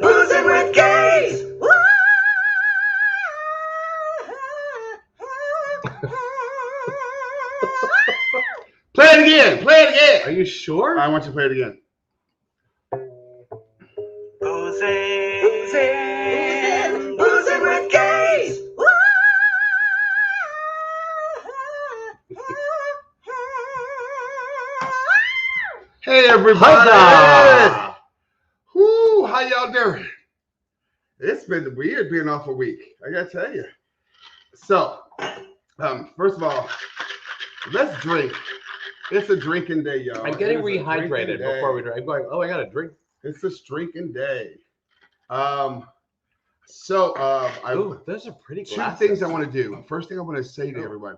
Boozing with gays. Play it again. Play it again. Are you sure? I want you to play it again. Boozing with gays. Hey, everybody. Huzzah! Whoo, how y'all doing? It's been weird being off a week, I gotta tell you. So, first of all, let's drink. It's a drinking day, y'all. I'm getting It is a rehydrated drinking day. before we drink. I'm going, oh, I got to drink. It's a drinking day. Ooh, those are pretty two glasses. things I want to do. First thing I want to say to everyone,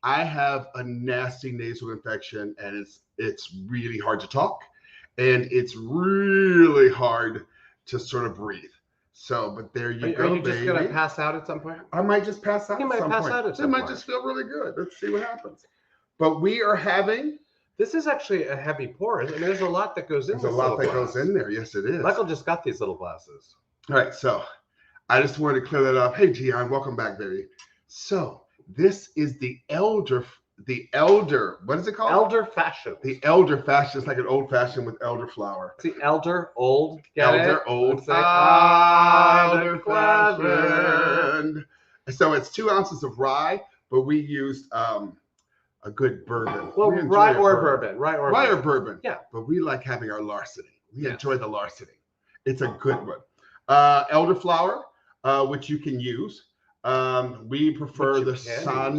I have a nasty nasal infection, and it's really hard to talk, and it's really hard to sort of breathe. So, but there you go, Are you just baby. going to pass out at some point? I might just pass out. You at might some pass point. out at It some might point. just feel really good. Let's see what happens. But we are having. This is actually a heavy pour. I mean, there's a lot that goes in. There's a lot that goes in there. Yes, it is. Michael just got these little glasses. All right, so I just wanted to clear that up. Hey, Gian, welcome back, baby. So this is the elder. What is it called? Elder fashion. The elder fashion. It's like an old fashioned with elderflower. It's the elder old. Get Elder it? old. It's like, Elder fashioned. fashioned. So it's 2 ounces of rye, but we used a good bourbon. Well, We enjoy rye a or bourbon. Rye or Rye or bourbon. bourbon. Yeah. But we like having our larceny. We Yes. enjoy the larceny. It's a good one. Elderflower, which you can use. We prefer Which you the can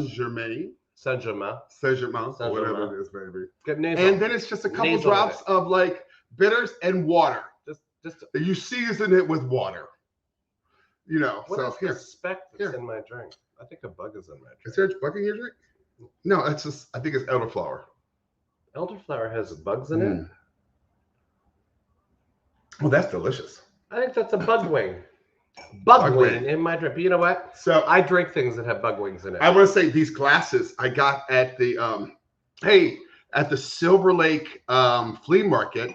St-Germain. Saint-Germain. Saint-Germain, Saint-Germain. whatever it is, baby. Get nasal. And then it's just a couple Nasal drops in it. of like bitters and water. Just You season it with water. You know, what so is here. the speck that's Here. in my drink? I think a bug is in my Is drink. there a bug in your drink? No, it's just, I think it's elderflower. Elderflower has bugs in it. Mm. Well, that's delicious. I think that's a bug wing. Bug wing wing. in my drink. But you know what? So I drink things that have bug wings in it. I want to say these glasses I got at the at the Silver Lake flea market.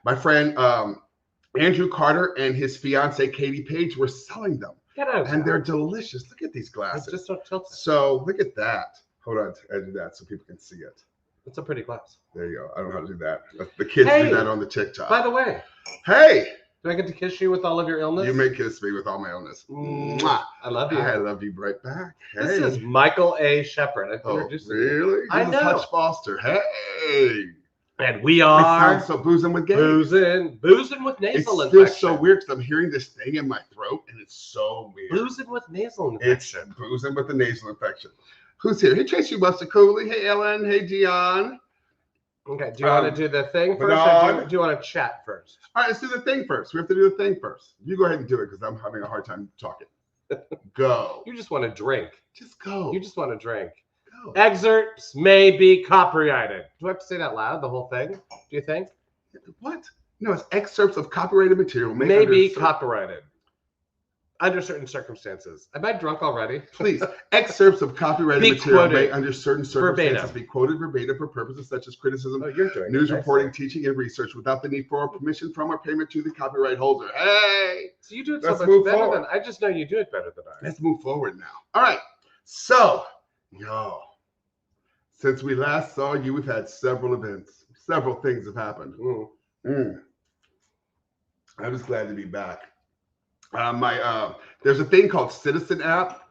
My friend Andrew Carter and his fiance Katie Page were selling them, Get out. and they're delicious. Look at these glasses. Just don't tilt it. So look at that. Hold on, I do that so people can see it. It's a pretty glass. There you go. I don't know how to do that. The kids Hey, do that on the TikTok. By the way, Hey, do I get to kiss you with all of your illness? you may kiss me with all my illness. Mwah. I love you. I love you right back. Hey. This is Michael A. Shepard. I've Oh, introduced you. really? I This is know. Hutch Foster. Hey. And we I are sound so boozing with gays. boozing with It nasal feels infection. so weird because I'm hearing this thing in my throat and it's so weird. Boozing with nasal It's infection. boozing with the nasal infection. Who's here? Hey, Tracy Buster Cooley. Hey, Ellen. Hey, Gian. Okay, do you want to do the thing first, or Bernard. do you want to chat first? All right, let's do the thing first. We have to do the thing first. You go ahead and do it because I'm having a hard time talking. Go. You just want to drink. Just go. You just want to drink. go. Excerpts may be copyrighted. Do I have to say that loud, the whole thing? Do you think? What? No, it's excerpts of copyrighted material. May be under copyrighted. Under certain circumstances. Am I drunk already? Please, excerpts of copyrighted Be material may, quoted under certain circumstances, verbatim. be quoted verbatim for purposes such as criticism, Oh, you're doing news it. reporting, teaching, and research without the need for permission from or payment to the copyright holder. Hey, So you do it Let's so much move better forward. than I just know you do it better than I. let's move forward now. All right. So, since we last saw you, we've had several events. Several things have happened. I'm just glad to be back. There's a thing called Citizen app,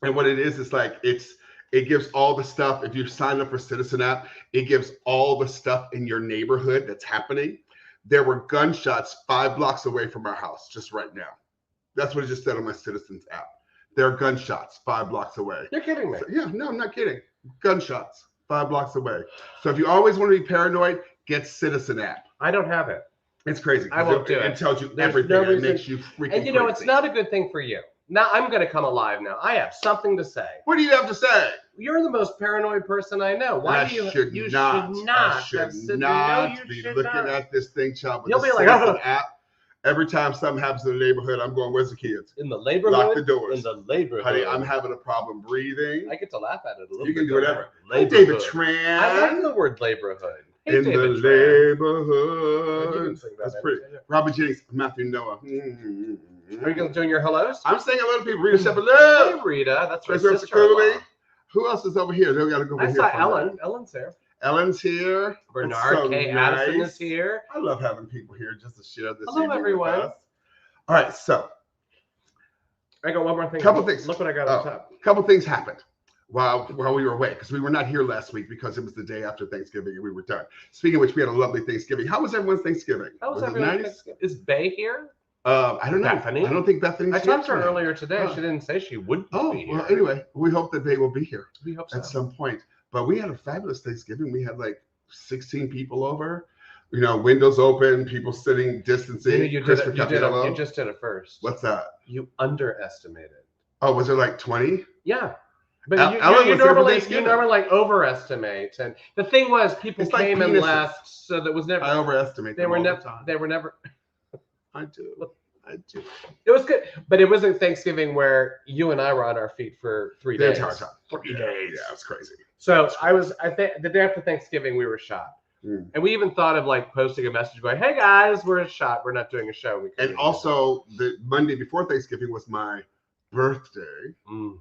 and what it is like it gives all the stuff. If you sign up for Citizen app, it gives all the stuff in your neighborhood that's happening. There were gunshots 5 blocks away from our house just right now. That's what it just said on my Citizens app. There are gunshots 5 blocks away. You're kidding me. So, yeah, no, I'm not kidding. Gunshots 5 blocks away. So if you always want to be paranoid, get Citizen app. I don't have it. It's crazy. I won't do it. It tells you There's everything. no It reason- makes you freaking And you know, it's crazy. not a good thing for you. Now I'm going to come alive now. I have something to say. What do you have to say? You're the most paranoid person I know. Why I do you? should You not. should not. I should have said- not no, you be should looking not. at this thing, child. With You'll the be like, Citizen "Oh." app. Every time something happens in the neighborhood, I'm going, "Where's the kids? In the neighborhood. Lock the doors. In the neighborhood. Honey, I'm having a problem breathing." I get to laugh at it a little You bit. can do whatever. Hey, Hey, David Tran. I like the word neighborhood. in the David Tran. neighborhood. You didn't sing that, That's did pretty. you? Robert Jennings, Matthew Noah. Are you going doing your hellos? I'm saying hello to people. Rita Hey, Shepard. Rita. That's my Tracy sister-in-law. Who else is over here? They got to go over I here. saw for a Ellen. minute. Ellen's there. Ellen's here. Bernard That's so K. Addison nice. is here. I love having people here just to share this. Hello, evening with everyone. us. All right, so I got one more thing. Couple things. Look what I got on top. a couple things happened while we were away because we were not here last week because it was the day after Thanksgiving and we were done. Speaking of which, we had a lovely Thanksgiving. How was everyone's Thanksgiving? How was it everyone's nice? Thanksgiving? Is Bay here? I don't know. Bethany? I don't think Bethany's I here talked to her tonight. earlier today. Oh. She didn't say she wouldn't Oh, be here. well, anyway, we hope that they will be here We hope so. at some point. But we had a fabulous Thanksgiving. We had like 16 people over. You know, windows open, people sitting, distancing. You Christopher you just did it first. What's that? You underestimated. Oh, was there like 20? Yeah. But Ellen you was there for normally Thanksgiving. like overestimate, and the thing was people It's like came and penises. left, so that was never. I overestimate They them were all the never. time. They were never. I do. It was good, but it wasn't Thanksgiving where you and I were on our feet for 3 The days. entire time. 3 Yeah, days. yeah, it's crazy. So I think the day after Thanksgiving we were shot, Mm. and we even thought of like posting a message going, "Hey guys, we're shot. We're not doing a show." We couldn't And do also, the Monday before Thanksgiving was my birthday. it. Mm.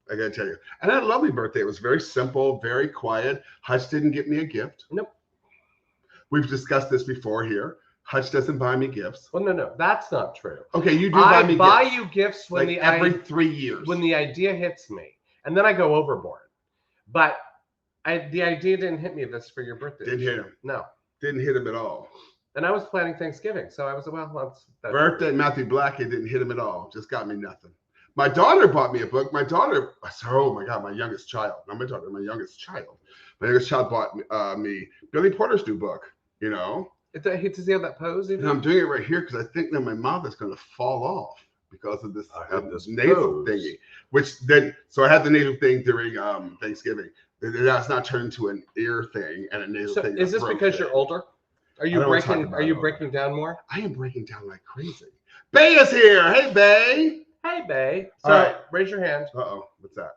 I gotta tell you, and I had a lovely birthday. It was very simple, very quiet. Hutch didn't get me a gift. Nope. We've discussed this before here. Hutch doesn't buy me gifts. Well, no, that's not true. Okay, you do buy me I buy gifts. you gifts when Like the every 3 years. when the idea hits me, and then I go overboard. But the idea didn't hit me this for your birthday. Didn't hit him. No, Didn't hit him at all. and I was planning Thanksgiving, so I was that's Birthday, Matthew Black, it didn't hit him at all. Just got me nothing. My daughter bought me a book. My daughter, oh my God, my youngest child. Not my daughter, my youngest child. My youngest child bought me Billy Porter's new book, you know? I hate to see how that pose. And I'm doing it right here because I think that my mouth is going to fall off because of this, I have this nasal pose. thingy. Which then, so I had the nasal thing during Thanksgiving. That's not turned into an ear thing and a nasal So thing. is this because you're older? Are you I don't wanna talk breaking? about Are you it. breaking down more? I am breaking down like crazy. Bay is here. Hey, Bay. Hey, Bay. So All right. raise your hand. Uh-oh, what's that?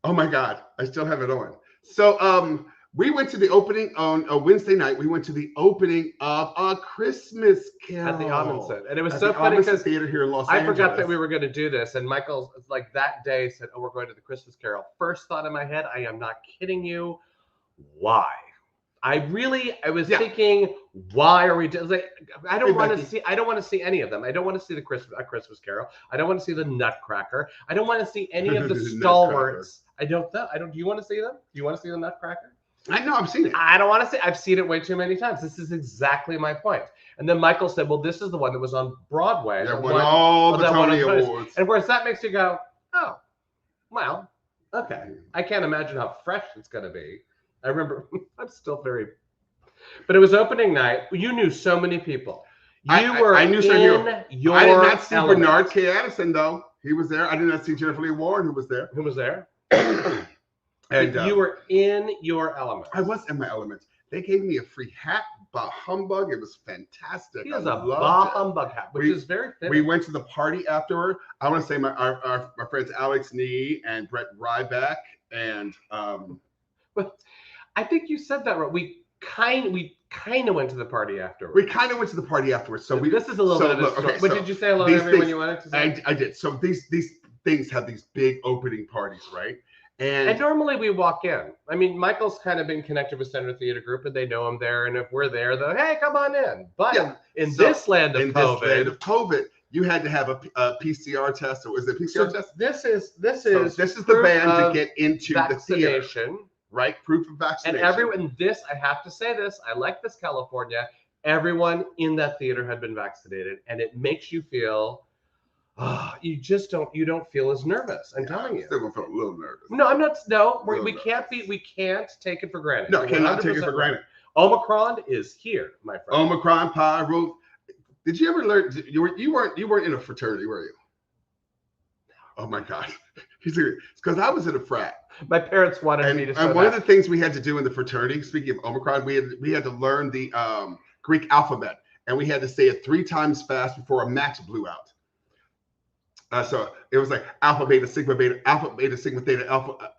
Oh my God, I still have it on. So we went to the opening on a Wednesday night. We went to the opening of A Christmas Carol At the Amundsen, and it was at so the funny Amundsen because Theater here in Los I Angeles. forgot that we were going to do this, and Michael like that day said, "Oh, we're going to the Christmas Carol." First thought in my head, I am not kidding you. Why? I was Yeah. thinking, why are we doing? Like, I don't Hey, want to Becky. see. I don't want to see any of them. I don't want to see a Christmas Carol. I don't want to see the Nutcracker. I don't want to see any of the Nutcracker. stalwarts. I don't. Do you want to see them? Do you want to see the Nutcracker? I know, I've seen it. I don't want to see. I've seen it way too many times. This is exactly my point. And then Michael said, "Well, this is the one that was on Broadway." Yeah, the won one- all the that one Tony on Tony's. Awards. And of course, that makes you go, "Oh, well, okay." I can't imagine how fresh it's going to be. I remember. I'm still very. But it was opening night. You knew so many people. I knew so many people. Your I did not see element. Bernard K. Addison, though. He was there. I did not see Jennifer Lee Warren, who was there. Who was there? And You were in your element. I was in my element. They gave me a free hat, bah humbug. It was fantastic. He has I a loved bah it. humbug hat, which We- is very fitting. We went to the party afterward. I want to say my friends Alex Nee and Brett Ryback and But I think you said that right. We kind of went to the party afterwards. we kind of went to the party afterwards. So This is a little so bit of a look, story. okay, But so did you say hello to these everyone things- you wanted to say? I did. So these things have these big opening parties, right? And normally we walk in. I mean, Michael's kind of been connected with Center Theater Group, and they know him there. And if we're there, they're hey, come on in. But Yeah. in So, this land of in COVID, this land of COVID, you had to have a PCR test. Or was it a PCR so test? this is So this is the proof ban to of get into the theater, vaccination. right? Proof of And vaccination. everyone, I have to say this, I like this, California. Everyone in that theater had been vaccinated, and it makes you feel, you don't feel as nervous. I'm telling you. Still gonna feel a little nervous. No, I'm not. No, we Little can't take it for granted. No, You're cannot take it 100% for granted. Omicron is here, my friend. Omicron, Pyro. Did you ever learn? You weren't in a fraternity, were you? Oh my God, it's because I was in a frat. My parents wanted me to. And one of the things we had to do in the fraternity, speaking of Omicron, we had to learn the Greek alphabet, and we had to say it 3 times fast before a match blew out. So it was like alpha, beta, sigma, theta, alpha,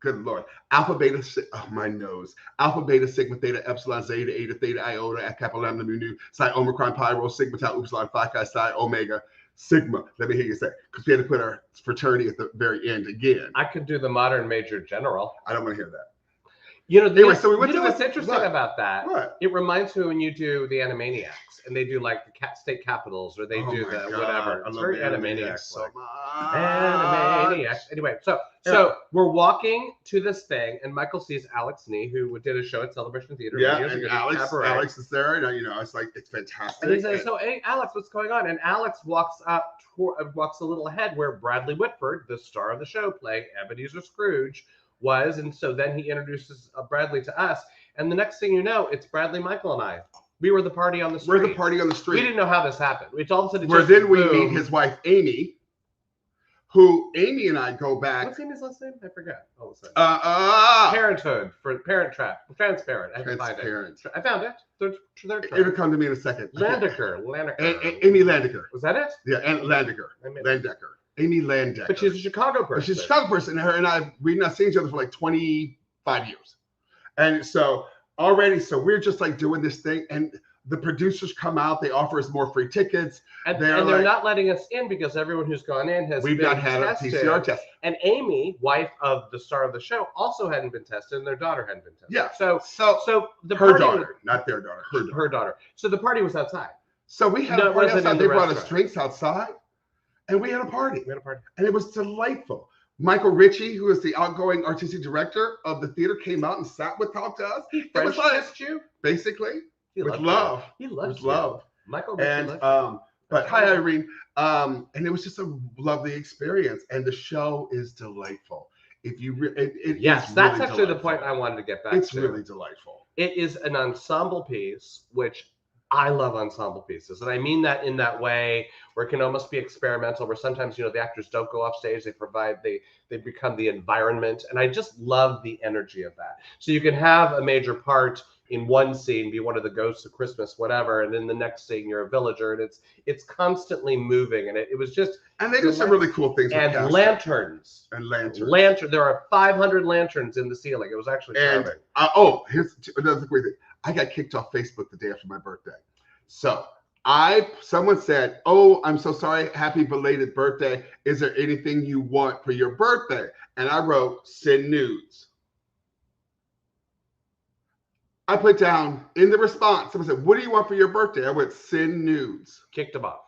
Good Lord. Alpha, beta, oh, my nose. Alpha, beta, sigma, theta, epsilon, zeta, eta, theta, iota, kappa, lambda, mu, nu, psi, omicron, pi, rho, sigma, tau, upsilon, phi, chi, psi, omega, sigma. Let me hear you say, because we had to put our fraternity at the very end again. I could do the modern major general. I don't want to hear that. You know, Anyway, so we went you to know what's this- interesting what? about that? What? It reminds me when you do the Animaniacs and they do like the state capitals or they Oh do my the God, whatever. I It's love very the Animaniacs. so like. much. Animaniacs. Anyway, so we're walking to this thing, and Michael sees Alex Nee, who did a show at Celebration Theater. Yeah, years and ago, Alex is there, and it's like it's fantastic. And he says, "So, hey, Alex, what's going on?" And Alex walks walks a little ahead where Bradley Whitford, the star of the show, playing Ebenezer Scrooge, was. And so then he introduces Bradley to us. And the next thing you know, it's Bradley, Michael, and I. We were the party on the street. We're the party on the street. We didn't know how this happened. It's all of a sudden. Where then we meet his wife, Amy, who Amy and I go back. What's Amy's last name? I forgot. All of a sudden. Parenthood for Parent Trap. Transparent. I can find it. I found it. Third It'll come to me in a second. Landecker. Amy Landecker. Was that it? Yeah, and Landecker. Amy Landecker. But she's a Chicago person. She's a Chicago person. Her and I, we've not seen each other for like 25 years. And so we're just like doing this thing. And the producers come out, they offer us more free tickets. And they're not letting us in because everyone who's gone in has we've been not had tested. a PCR test. And Amy, wife of the star of the show, also hadn't been tested, and their daughter hadn't been tested. Yeah. So the her party, daughter, not their daughter, her daughter. So the party was outside. So we had a party outside. They brought us drinks outside, and we had a party. And it was delightful. Michael Ritchie, who is the outgoing artistic director of the theater, came out and talked to us. He French kissed you? Basically. He with love. He loved you. Love. Michael and but hi Irene. And it was just a lovely experience, and the show is delightful. If you yes, is that's really actually delightful. the point I wanted to get back to. It's really delightful. It is an ensemble piece, which I love ensemble pieces, and I mean that in that way where it can almost be experimental, where sometimes the actors don't go off stage, they become the environment, and I just love the energy of that. So you can have a major part in one scene, be one of the ghosts of Christmas, whatever, and in the next scene you're a villager, and it's constantly moving, and it was just. And they do some really cool things. And with lanterns. And lanterns. There are 500 lanterns in the ceiling. It was actually charming. Here's another great thing. I got kicked off Facebook the day after my birthday. So someone said, "Oh, I'm so sorry. Happy belated birthday. Is there anything you want for your birthday?" And I wrote, "Send nudes." I put down in the response, someone said, "What do you want for your birthday?" I went, "Send nudes." Kicked them off.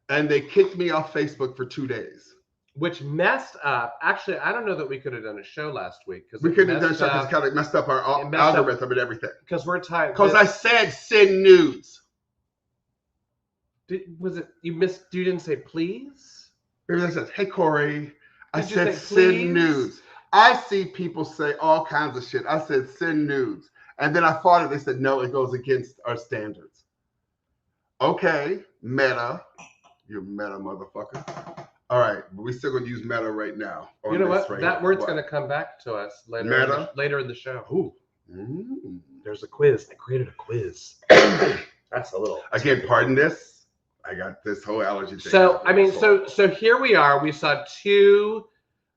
And they kicked me off Facebook for 2 days. Which messed up. Actually, I don't know that we could have done a show last week. We couldn't have done a show because it kind of messed up our algorithm and everything. Because we're tired. Because I said send nudes. Was it, you didn't say please? Maybe I said, "Hey, Corey." I said send nudes. I see people say all kinds of shit. I said send nudes. And then I fought it. They said, "No, it goes against our standards." Okay, Meta. You Meta motherfucker. All right, but we're still going to use Meta right now. You know what? That word's going to come back to us later in the show. Ooh. There's a quiz. I created a quiz. That's a little. Again, pardon this. I got this whole allergy thing. So, I mean, so here we are. We saw 2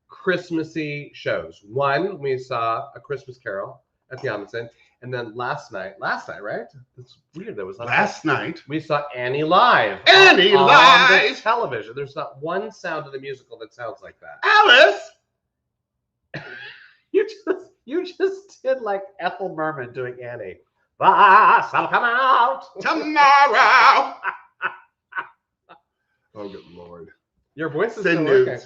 Christmassy shows. One, we saw A Christmas Carol at the Amundsen. And then last night, right? It's weird. That was last night. We saw Annie live. Annie live on the television. There's not one sound of the musical that sounds like that. Alice, you just did like Ethel Merman doing Annie. Bus, I'll come out tomorrow. Oh, good Lord. Your voice is still working.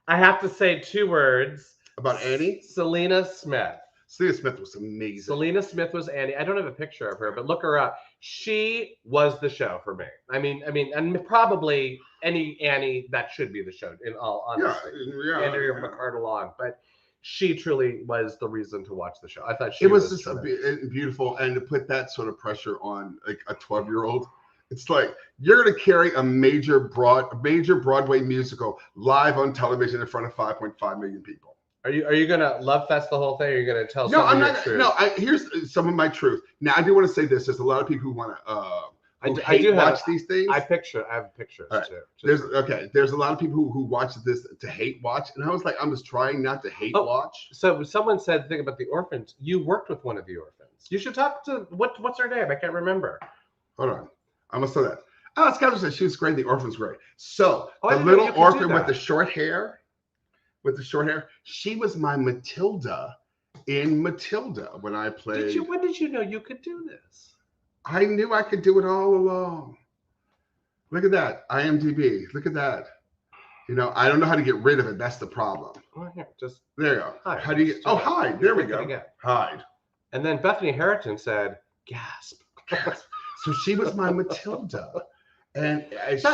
I have to say 2 words about Annie. Selena Smith. Selena Smith was amazing. Selena Smith was Annie. I don't have a picture of her, but look her up. She was the show for me. I mean, and probably any Annie that should be the show. In all honesty, Andrea McCart-Along, but she truly was the reason to watch the show. I thought it was just beautiful, and to put that sort of pressure on like a 12-year-old. It's like you're going to carry a major Broadway musical live on television in front of 5.5 million people. Are you gonna love fest the whole thing? Or are you gonna tell? No, I'm not. No, here's some of my truth. Now, I do want to say this. There's a lot of people who want to who I do watch have, these things. I have pictures All right. too. There's a lot of people who watch this to hate watch, and I was like, I'm just trying not to hate watch. So someone said the thing about the orphans. You worked with one of the orphans. You should talk to what's her name? I can't remember. Hold on, I'm gonna say that. Oh, Skylar said she was great. The orphan's great. So I the didn't know you little could do orphan with that. the short hair, she was my Matilda in Matilda when I played. When did you know you could do this? I knew I could do it all along. Look at that, IMDb. Look at that. You know, I don't know how to get rid of it. That's the problem. Well, here, just There you go. hide. How do you get? Oh, hide. There we go. Hide. And then Bethany Harrington said, "Gasp." So she was my Matilda, and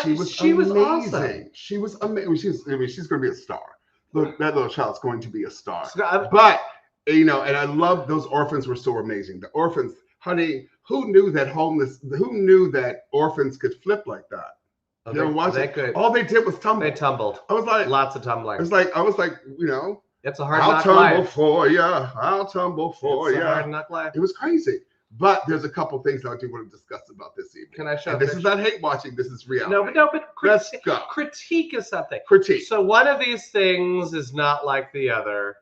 she was amazing. Awesome. She was amazing. She's going to be a star. Look, that little child's going to be a star. So but you know, and I love those orphans were so amazing. The orphans, honey, who knew that orphans could flip like that? Oh, You ever watch it? could. All they did was tumble. They tumbled. I was like, lots of tumbling. I was like, you know, it's a hard I'll knock tumble life. for ya. I'll tumble for It's ya. a hard knock life. It was crazy. But there's a couple things I do want to discuss about this evening. Can I show? And this is not hate watching. This is reality. No, but Let's go. critique is something. Critique. So one of these things is not like the other.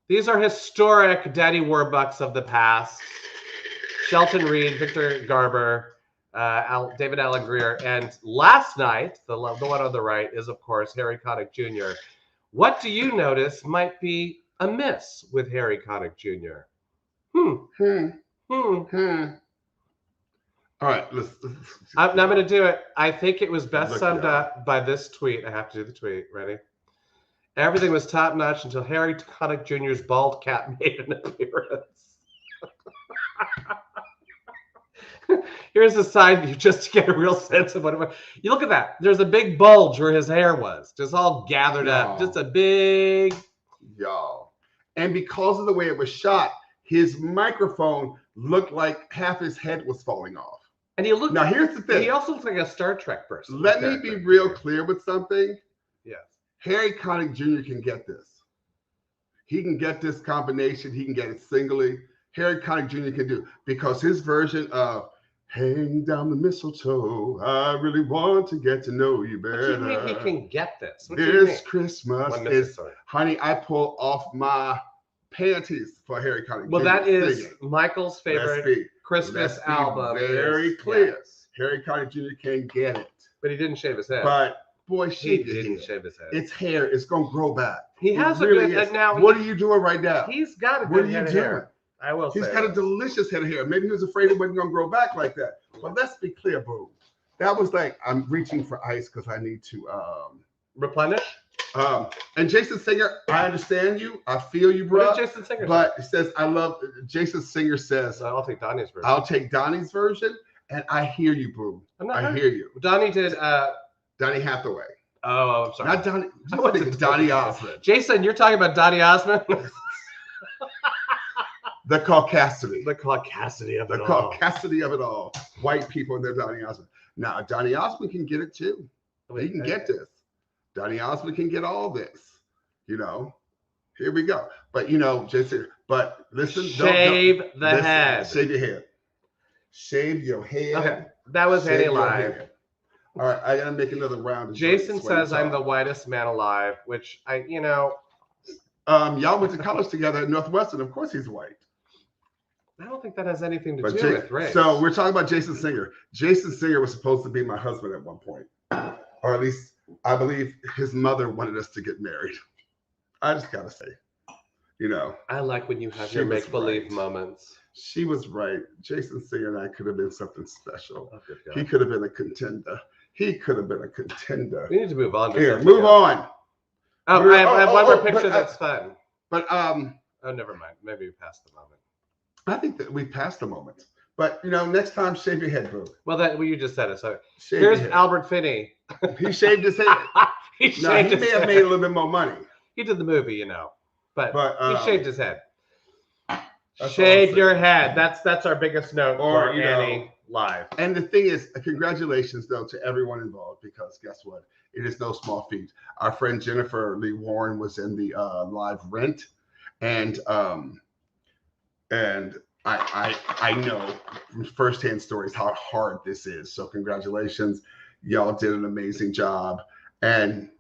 These are historic Daddy Warbucks of the past. Shelton Reed, Victor Garber, David Allen Greer, and last night, the one on the right is, of course, Harry Connick Jr. What do you notice might be amiss with Harry Connick Jr.? All right, I'm going to do it. I think it was best summed up by this tweet. I have to do the tweet. Ready? Everything was top notch until Harry Connick Jr.'s bald cap made an appearance. Here's a side view just to get a real sense of what it was. You look at that. There's a big bulge where his hair was, just all gathered up. Just a big. Y'all. And because of the way it was shot, his microphone looked like half his head was falling off. And he looked. Now, here's the thing. He also looks like a Star Trek person. Let me be real clear with something. Yes. Harry Connick Jr. can get this. He can get this combination. He can get it singly. Harry Connick Jr. can do, because his version of "Hang Down the Mistletoe, I really want to get to know you better." What do you mean he can get this? This Christmas is, honey, I pull off my panties for Harry Connick Jr. Well, that is singing. Michael's favorite Christmas album. Very clear. Harry Connick Jr. can get it. But he didn't shave his head. But boy, he didn't shave his head. It's hair. It's going to grow back. He has a good head now. What are you doing right now? He's got a good head of hair. I will say. He's got a delicious head of hair. Maybe he was afraid it wasn't going to grow back like that. But let's be clear, boo. That was like, I'm reaching for ice because I need to replenish. And Jason Singer, I understand you. I feel you, bro. What did Jason Singer say? But it says, Jason Singer says, I'll take Donnie's version. I'll take Donnie's version. And I hear you, boo. I hear you. Donnie did. Donnie Hathaway. Oh, I'm sorry. Not Donnie. I was thinking Donnie Osmond. Jason, you're talking about Donnie Osmond? The caucasity. The caucasity of it all. The caucasity of it all. White people and their Donnie Osmond. Now, Donnie Osmond can get it too. He can get this. Donnie Osmond can get all this. You know, here we go. But, you know, Jason, but listen. Shave the head. Shave your head. Shave your head. Okay. That was Hanny Live. All right, I got to make another round. Jason says I'm the whitest man alive, which y'all went to college together at Northwestern. Of course he's white. I don't think that has anything to do with race. So we're talking about Jason Singer. Jason Singer was supposed to be my husband at one point. Or at least I believe his mother wanted us to get married. I just got to say, you know. I like when you have your make-believe moments. She was right. Jason Singer and I could have been something special. Oh, he could have been a contender. He could have been a contender. We need to move on. Here, move on. Oh, I have one more picture that's fun. But oh, never mind. Maybe we passed the moment. I think that we passed the moment. But you know, next time shave your head, bro. Well, you just said it. So here's Albert Finney. He shaved his head. He may have made a little bit more money. He did the movie, you know, but he shaved his head. Shave your head. That's our biggest note for Annie Live. And the thing is, congratulations though to everyone involved, because guess what? It is no small feat. Our friend Jennifer Lee Warren was in the live Rent, and I know from firsthand stories how hard this is. So congratulations. Y'all did an amazing job. And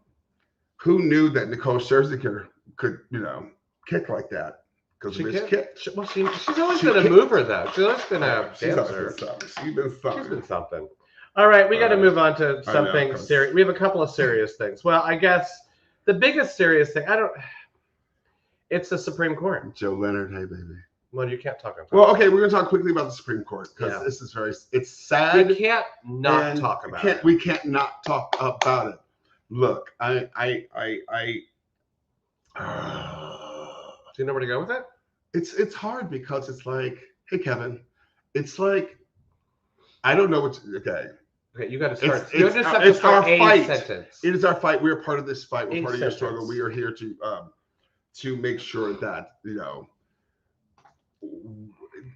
who knew that Nicole Scherzinger could, kick like that? Because of his kick. She's always been a mover, though. She's always been a dancer. She's been something. All right, we got to move on to something serious. We have a couple of serious things. Well, I guess the biggest serious thing, it's the Supreme Court. Joe Leonard, hey, baby. Well, you can't talk about Well, okay, we're going to talk quickly about the Supreme Court because this is it's sad. We can't not talk about it. We can't not talk about it. Look, do you know where to go with it? It's hard because it's like, hey, Kevin, it's like, I don't know what. Okay, you got to start. It's our fight. Sentence. It is our fight. We're part of this fight. We're A part of sentence. your struggle. We are here to make sure that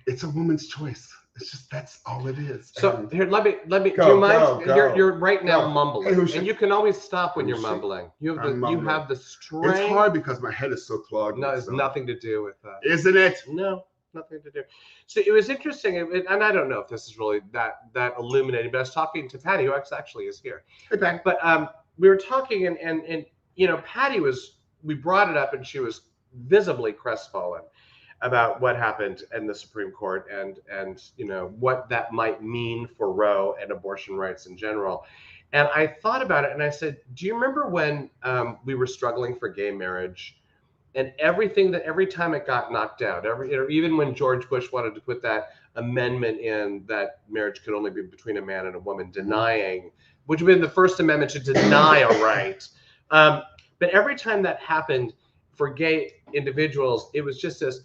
it's a woman's choice. It's just that's all it is. So here, let me. Do you mind? You're right now mumbling, Hey, and you can always stop when you're mumbling. You have the strength. It's hard because my head is so clogged. No, it's nothing to do with that. Isn't it? No, nothing to do. So it was interesting, and I don't know if this is really that illuminating, but I was talking to Patty, who actually is here. Hey, Patty. But we were talking, and Patty we brought it up, and she was visibly crestfallen about what happened in the Supreme Court and what that might mean for Roe and abortion rights in general. And I thought about it and I said, do you remember when we were struggling for gay marriage and every time it got knocked out, even when George Bush wanted to put that amendment in that marriage could only be between a man and a woman, denying, which would have been the first amendment to deny a right. But every time that happened for gay individuals, it was just this,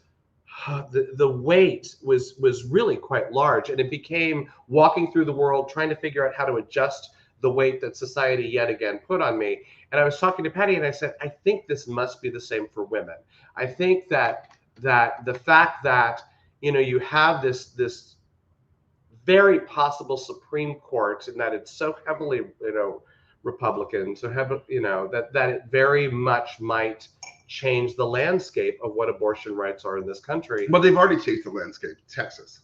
the weight was really quite large, and it became walking through the world trying to figure out how to adjust the weight that society yet again put on me. And I was talking to Patty and I said, I think this must be the same for women. I think that the fact that you have this very possible Supreme Court and that it's so heavily Republican, so heavily that it very much might change the landscape of what abortion rights are in this country. Well, they've already changed the landscape. Texas,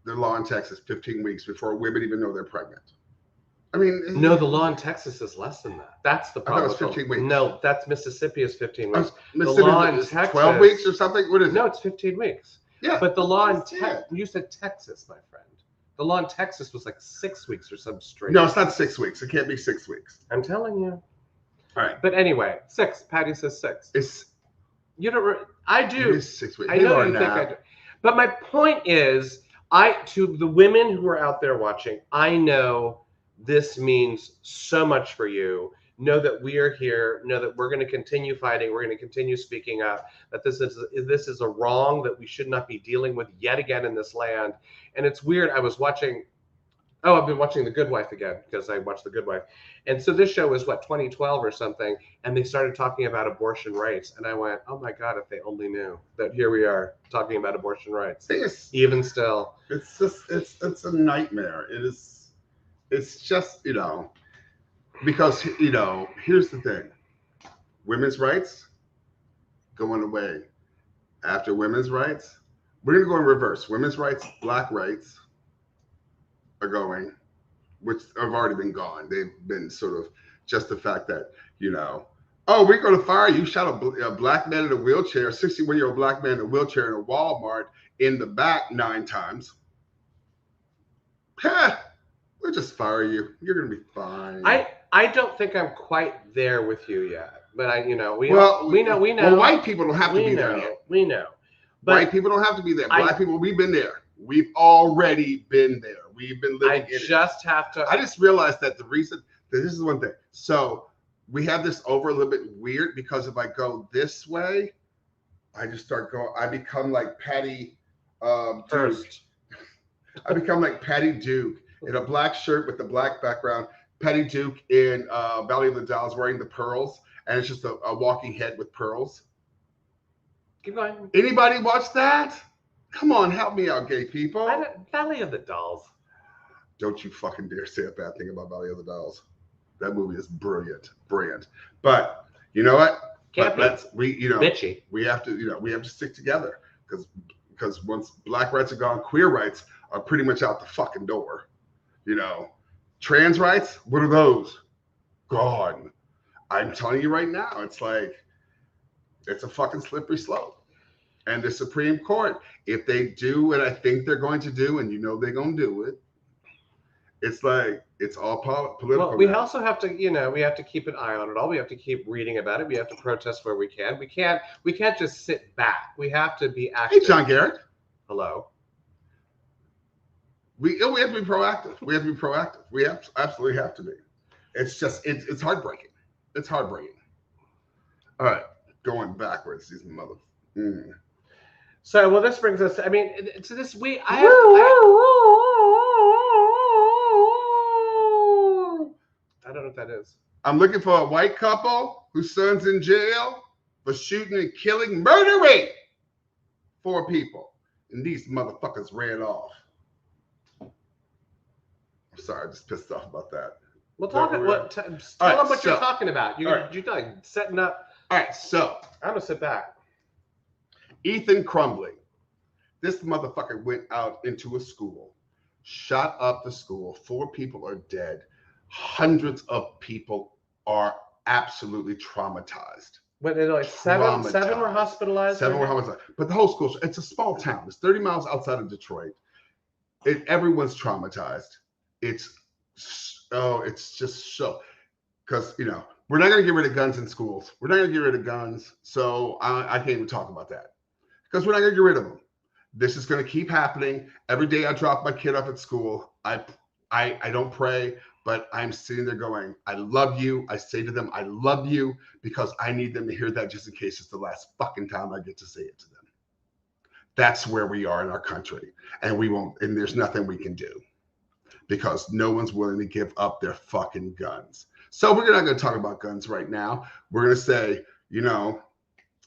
the law in Texas, 15 weeks before women even know they're pregnant. I mean, no, the law in Texas is less than that. That's the problem. I thought it was 15 weeks. No, that's Mississippi is 15 weeks. The Mississippi law in is Texas, 12 weeks or something. What is it? No, it's 15 weeks. Yeah, but the law in Texas, you said Texas, my friend. The law in Texas was like 6 weeks or some straight. No, it's not 6 weeks. It can't be 6 weeks. I'm telling you. All right. But anyway, 6. Patty says 6. I do. It is 6 weeks. I know you think I do. But my point is, to the women who are out there watching, I know this means so much for you. Know that we are here. Know that we're going to continue fighting. We're going to continue speaking up. That this is a wrong that we should not be dealing with yet again in this land. And it's weird. I've been watching The Good Wife again because I watched The Good Wife. And so this show was 2012 or something. And they started talking about abortion rights. And I went, oh my God, if they only knew that here we are talking about abortion rights. Even still. It's a nightmare. It's just, because, here's the thing. Women's rights going away. After women's rights, we're going to go in reverse. Women's rights, black rights are going, which have already been gone. They've been sort of just the fact that, oh, we're going to fire you. Shot a black man in a wheelchair, a 61-year-old black man in a wheelchair in a Walmart in the back 9 times. We'll just fire you. You're going to be fine. I don't think I'm quite there with you yet. But we know. Well, white people don't have to be there yet. We know. But white people don't have to be there. Black people, we've been there. We've already been there. We've been living in it. I just realized that the reason that this is one thing. So we have this over a little bit weird because if I go this way, I just start going. I become like Patty Duke. I become like Patty Duke in a black shirt with the black background. Patty Duke in Valley of the Dolls wearing the pearls, and it's just a walking head with pearls. Keep going. Anybody watch that? Come on, help me out, gay people. Valley of the Dolls. Don't you fucking dare say a bad thing about Valley of the Dolls. That movie is brilliant. But you know what? Bitchy. We have to stick together because once black rights are gone, queer rights are pretty much out the fucking door. You know, trans rights, what are those? Gone. I'm telling you right now, it's like, it's a fucking slippery slope. And the Supreme Court, if they do what I think they're going to do, and you know they're going to do it, it's like, it's all political. Well, we now. also have to, you know, we have to keep an eye on it all. We have to keep reading about it. We have to protest where we can. We can't just sit back. We have to be active. Hey, John Garrett. Hello. We have to be proactive. We have to be proactive. We absolutely have to be. It's just, it's heartbreaking. It's heartbreaking. All right, going backwards, these mother. So, well, this brings us. I mean, to this week, I don't know what that is. I'm looking for a white couple whose son's in jail for shooting and killing, murdering 4 people, and these motherfuckers ran off. I'm sorry, I just pissed off about that. Well, tell them what you're talking about. You're like setting up. All right, so I'm gonna sit back. Ethan Crumbly. This motherfucker went out into a school, shot up the school. 4 people are dead. Hundreds of people are absolutely traumatized. But like seven were hospitalized. 7 were hospitalized. But the whole school, it's a small town. It's 30 miles outside of Detroit. Everyone's traumatized. It's just so, because, you know, we're not going to get rid of guns in schools. We're not going to get rid of guns. So I can't even talk about that, because we're not going to get rid of them. This is going to keep happening. Every day I drop my kid off at school, I don't pray, but I'm sitting there going, I love you. I say to them, I love you, because I need them to hear that, just in case it's the last fucking time I get to say it to them. That's where we are in our country. And there's nothing we can do, because no one's willing to give up their fucking guns. So we're not going to talk about guns right now. We're going to say, you know,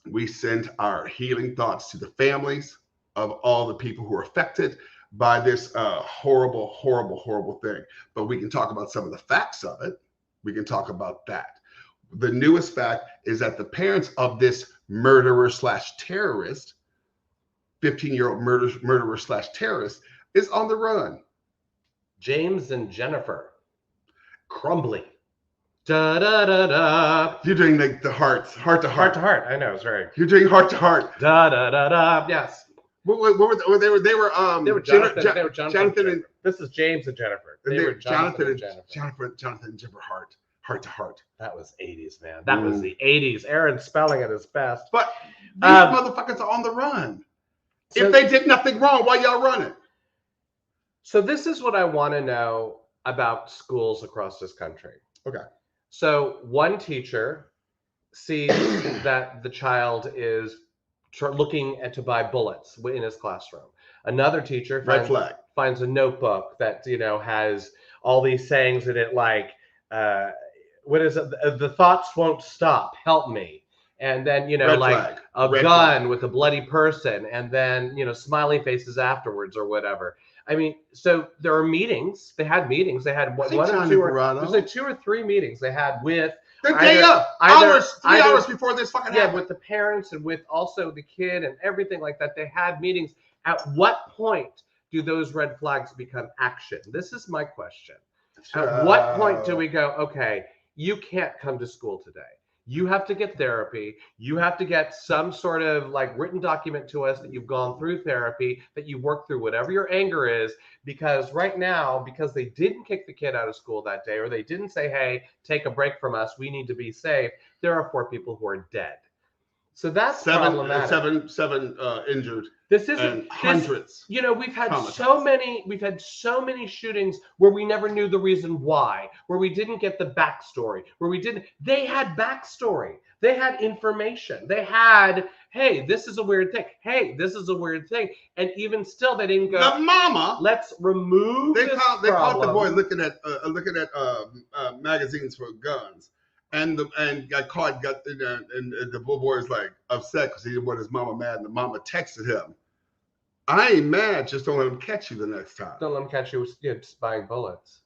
we send our healing thoughts to the families of all the people who are affected by this horrible, horrible, horrible thing. But we can talk about some of the facts of it. We can talk about that. The newest fact is that the parents of this murderer/terrorist, 15-year-old murderer/terrorist, is on the run. James and Jennifer Crumbly. Da da da da. You're doing like the heart to heart. Heart to heart. I know, it's very. You're doing heart to heart. Da da da da. Yes. What were they? They were Jonathan and this is James and Jennifer. They were Jonathan and Jennifer. Jonathan and Jennifer heart to heart. That was 80s, man. That was the 80s. Aaron spelling at his best. But these motherfuckers are on the run. So, if they did nothing wrong, why y'all running? So this is what I want to know about schools across this country. Okay. So one teacher sees that the child is looking to buy bullets in his classroom. Another teacher finds a notebook that, you know, has all these sayings in it, like, what is it? The thoughts won't stop. Help me. And then, you know, like a gun with a bloody person, and then, you know, smiley faces afterwards or whatever. I mean, so there are meetings. They had meetings. They had one or two, there's like 2 or 3 meetings they had with the day up, three hours before this fucking happened. With the parents and with also the kid and everything like that. They had meetings. At what point do those red flags become action? This is my question. At what point do we go, okay, you can't come to school today. You have to get therapy. You have to get some sort of like written document to us that you've gone through therapy, that you worked through whatever your anger is. Because right now, because they didn't kick the kid out of school that day, or they didn't say, hey, take a break from us, we need to be safe, there are 4 people who are dead. So that's problematic. Seven injured. This isn't hundreds. You know, we've had so many shootings where we never knew the reason why, where we didn't get the backstory, they had backstory. They had information. They had, hey, this is a weird thing. Hey, this is a weird thing. And even still, they didn't go, the mama, let's remove they caught the boy looking at magazines for guns. And got caught, and the little boy is like upset because he didn't want his mama mad, and the mama texted him, I ain't mad, just don't let him catch you the next time. Don't let him catch you with just buying bullets.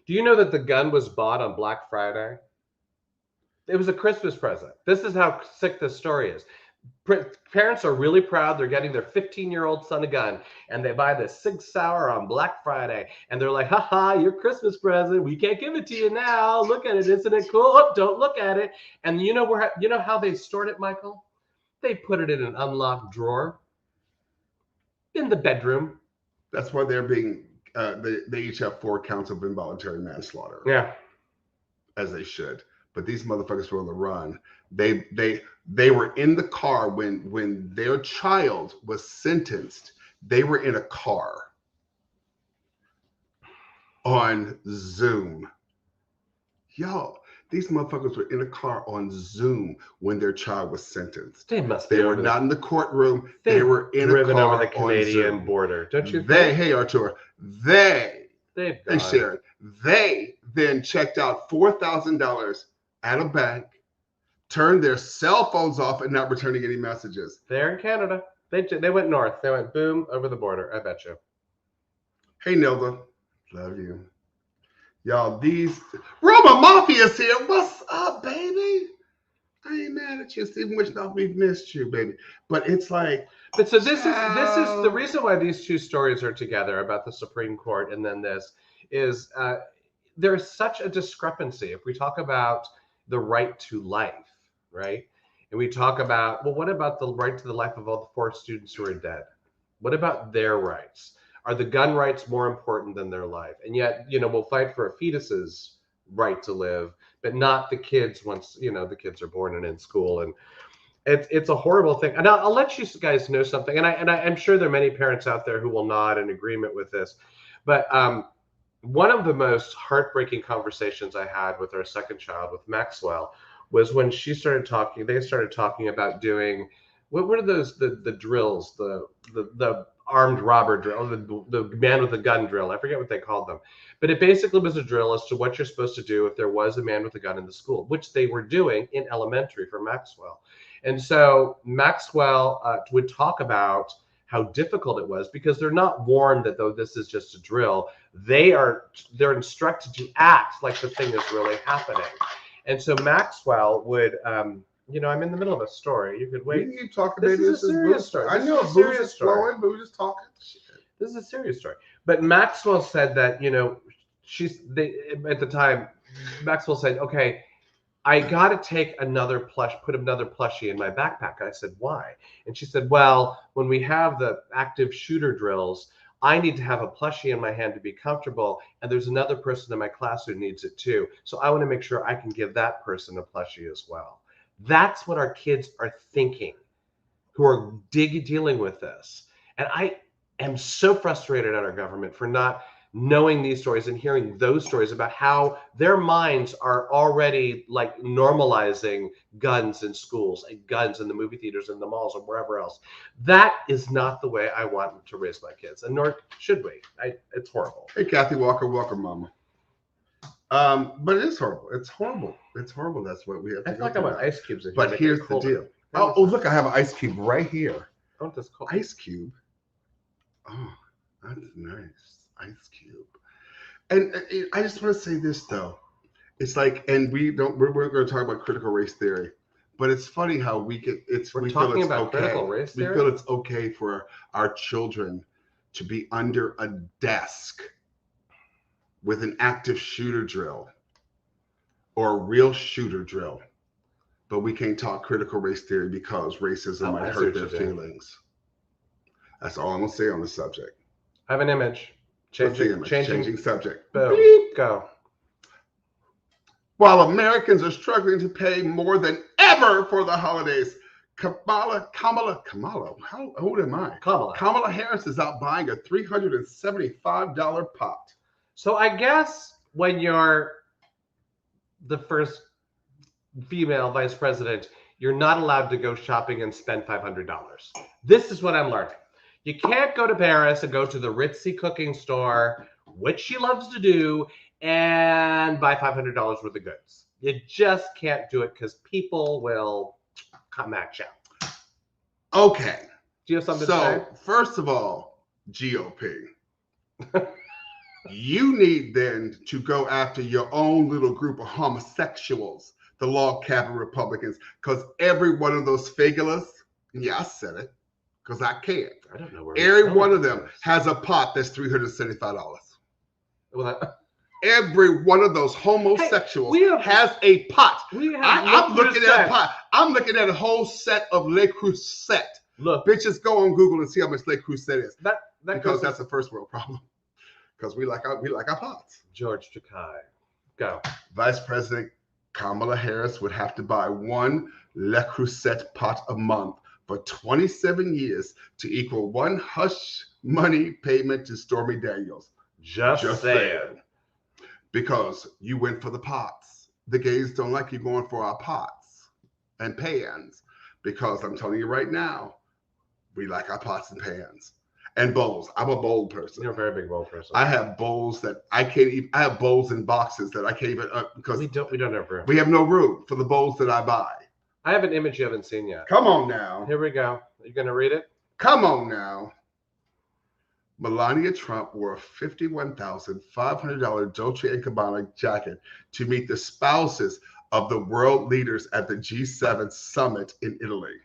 Do you know that the gun was bought on Black Friday? It was a Christmas present. This is how sick this story is. Parents are really proud. They're getting their 15-year-old son a gun, and they buy the Sig Sauer on Black Friday, and they're like, haha, your Christmas present. We can't give it to you now. Look at it. Isn't it cool? Oh, don't look at it. And you know how they stored it, Michael? They put it in an unlocked drawer in the bedroom. That's why they're being, they each have 4 counts of involuntary manslaughter. Yeah. As they should. But these motherfuckers were on the run. They were in the car when their child was sentenced. They were in a car on Zoom. Yo, these motherfuckers were in a car on Zoom when their child was sentenced. They must be. They were not in the courtroom. They were in a car over the Canadian border. Don't you think? Hey, Artur, hey, Sharon, they then checked out $4,000 at a bank, turned their cell phones off, and not returning any messages. They're in Canada. They went north. They went boom over the border. I bet you. Hey, Nilda, love you. Y'all, these Roma Mafia's here. What's up, baby? I ain't mad at you, Stephen Wishnoff. We've missed you, baby. But it's like, but so this is the reason why these two stories are together about the Supreme Court and then this is there's such a discrepancy. If we talk about the right to life, right? And we talk about, well, what about the right to the life of all the 4 students who are dead? What about their rights? Are the gun rights more important than their life? And yet, we'll fight for a fetus's right to live, but not the kids once, the kids are born and in school. And it's a horrible thing. And I'll let you guys know something. And I'm sure there are many parents out there who will nod in agreement with this. But one of the most heartbreaking conversations I had with our second child, with Maxwell, was when they started talking about doing, what are those, the drills, the armed robber drill, the man with a gun drill. I forget what they called them. But it basically was a drill as to what you're supposed to do if there was a man with a gun in the school, which they were doing in elementary for Maxwell. And so Maxwell would talk about how difficult it was because they're not warned that though this is just a drill, they're instructed to act like the thing is really happening. And so Maxwell would, I'm in the middle of a story. You could wait. You keep talking, this baby. Is a serious story. I know booze is flowing, but we're just talking. This is a serious story. But Maxwell said that, at the time, Maxwell said, okay, I got to put another plushie in my backpack. And I said, why? And she said, well, when we have the active shooter drills, I need to have a plushie in my hand to be comfortable. And there's another person in my class who needs it too. So I want to make sure I can give that person a plushie as well. That's what our kids are thinking who are dealing with this. And I am so frustrated at our government for not knowing these stories and hearing those stories about how their minds are already like normalizing guns in schools and guns in the movie theaters and the malls and wherever else. That is not the way I want to raise my kids, and nor should we. It's horrible. Hey, Kathy Walker, welcome, Mama. But it is horrible. It's horrible. It's horrible. That's what we have to I feel like I'm on ice cubes. But here's the deal. Oh, look, I have an ice cube right here. I want this cold. Ice cube. Oh, that's nice. Ice cube. And I just want to say this though. It's like, and we're going to talk about critical race theory, but it's funny how we feel it's critical race theory? We feel it's okay for our children to be under a desk with an active shooter drill or a real shooter drill, but we can't talk critical race theory because racism might hurt their feelings. That's all I'm going to say on the subject. I have an image. Changing subject. Boom. Go. While Americans are struggling to pay more than ever for the holidays, Kamala, how old am I? Kamala Harris is out buying a $375 pot. So I guess when you're the first female vice president, you're not allowed to go shopping and spend $500. This is what I'm learning. You can't go to Paris and go to the ritzy cooking store, which she loves to do, and buy $500 worth of goods. You just can't do it because people will come at you. Okay. Do you have something to say? So, first of all, GOP. You need then to go after your own little group of homosexuals, the log cabin Republicans, because every one of those fagulas Yeah, I said it because I can't. I don't know where. Every one of them has a pot that's $375. Well, Every one of those homosexuals has a pot. I'm looking at a pot. I'm looking at a whole set of Le Creuset. Look, bitches, go on Google and see how much Le Creuset is. Because that's a first world problem. Because we like our pots. George Takei, go. Vice President Kamala Harris would have to buy one Le Creuset pot a month for 27 years to equal one hush money payment to Stormy Daniels. Just saying. Because you went for the pots. The gays don't like you going for our pots and pans. Because I'm telling you right now, we like our pots and pans. And bowls. I'm a bowl person. You're a very big bowl person. I have bowls that I can't even. I have bowls in boxes that I can't even because we don't have room. We have no room for the bowls that I buy. I have an image you haven't seen yet. Come on now. Here we go. Are you going to read it? Come on now. Melania Trump wore a $51,500 Dolce & Gabbana jacket to meet the spouses of the world leaders at the G7 summit in Italy.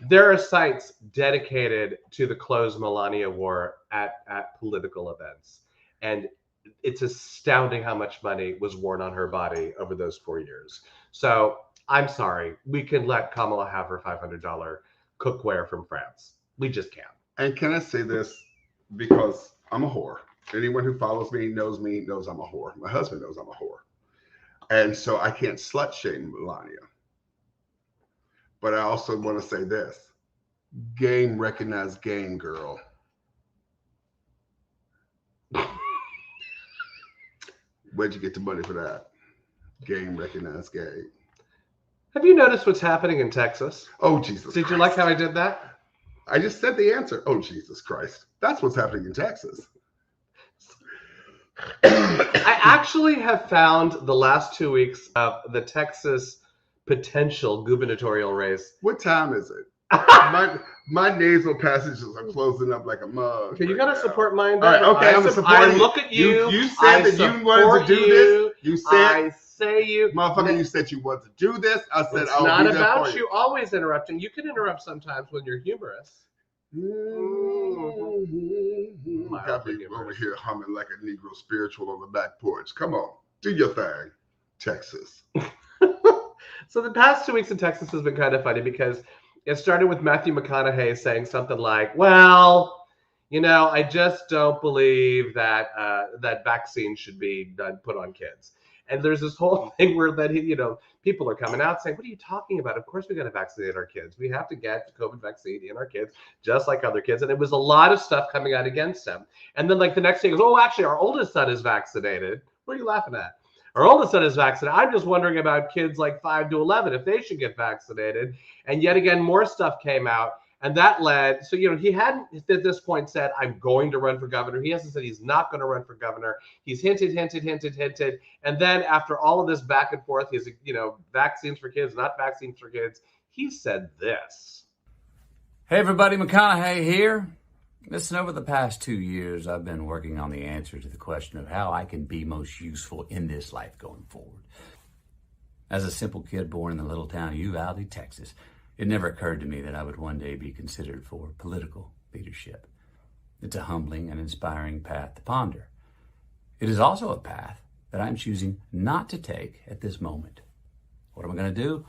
There are sites dedicated to the clothes Melania wore at political events. And it's astounding how much money was worn on her body over those 4 years. So I'm sorry. We can let Kamala have her $500 cookware from France. We just can't. And can I say this? Because I'm a whore. Anyone who follows me knows I'm a whore. My husband knows I'm a whore. And so I can't slut shame Melania. But I also want to say this. Game recognized game, girl. Where'd you get the money for that? Game recognized game. Have you noticed what's happening in Texas? Oh, Jesus Did Christ. You like how I did that? I just said the answer. Oh, Jesus Christ. That's what's happening in Texas. I actually have found the last 2 weeks of the Texas potential gubernatorial race. What time is it? my nasal passages are closing up like a mug. Okay, you got to support mine. All right, okay, I'm supporting I look at you. You said that you wanted to do this. You said, I say you. Motherfucker, you said you wanted to do this. I said, it's I'll not be there about for you always interrupting. You can interrupt sometimes when you're humorous. Got me over here humming like a Negro spiritual on the back porch. Come on, do your thing, Texas. So the past 2 weeks in Texas has been kind of funny because it started with Matthew McConaughey saying something like, well, you know, I just don't believe that that vaccine should be put on kids. And there's this whole thing where that people are coming out saying, what are you talking about? Of course we got to vaccinate our kids. We have to get the COVID vaccine in our kids, just like other kids. And it was a lot of stuff coming out against him. And then like the next thing is, oh, actually, our oldest son is vaccinated. What are you laughing at? Our oldest son is vaccinated. I'm just wondering about kids like 5 to 11, if they should get vaccinated. And yet again, more stuff came out. And that led, so, he hadn't at this point said, I'm going to run for governor. He hasn't said he's not going to run for governor. He's hinted. And then after all of this back and forth, he's, vaccines for kids, not vaccines for kids, he said this. Hey, everybody, McConaughey here. Listen, over the past 2 years, I've been working on the answer to the question of how I can be most useful in this life going forward. As a simple kid born in the little town of Uvalde, Texas, it never occurred to me that I would one day be considered for political leadership. It's a humbling and inspiring path to ponder. It is also a path that I'm choosing not to take at this moment. What am I going to do?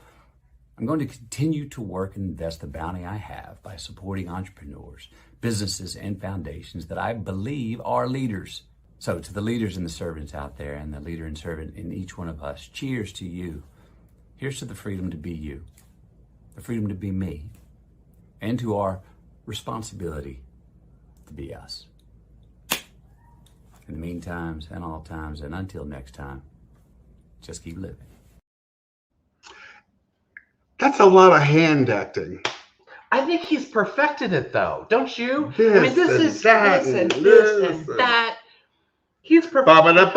I'm going to continue to work and invest the bounty I have by supporting entrepreneurs, businesses, and foundations that I believe are leaders. So to the leaders and the servants out there and the leader and servant in each one of us, cheers to you. Here's to the freedom to be you. The freedom to be me, and to our responsibility to be us. In the meantime, and all times, and until next time, just keep living. That's a lot of hand acting. I think he's perfected it, though, don't you? This I mean, this and is that this and and this this and that. He's perfect. Bette Midler.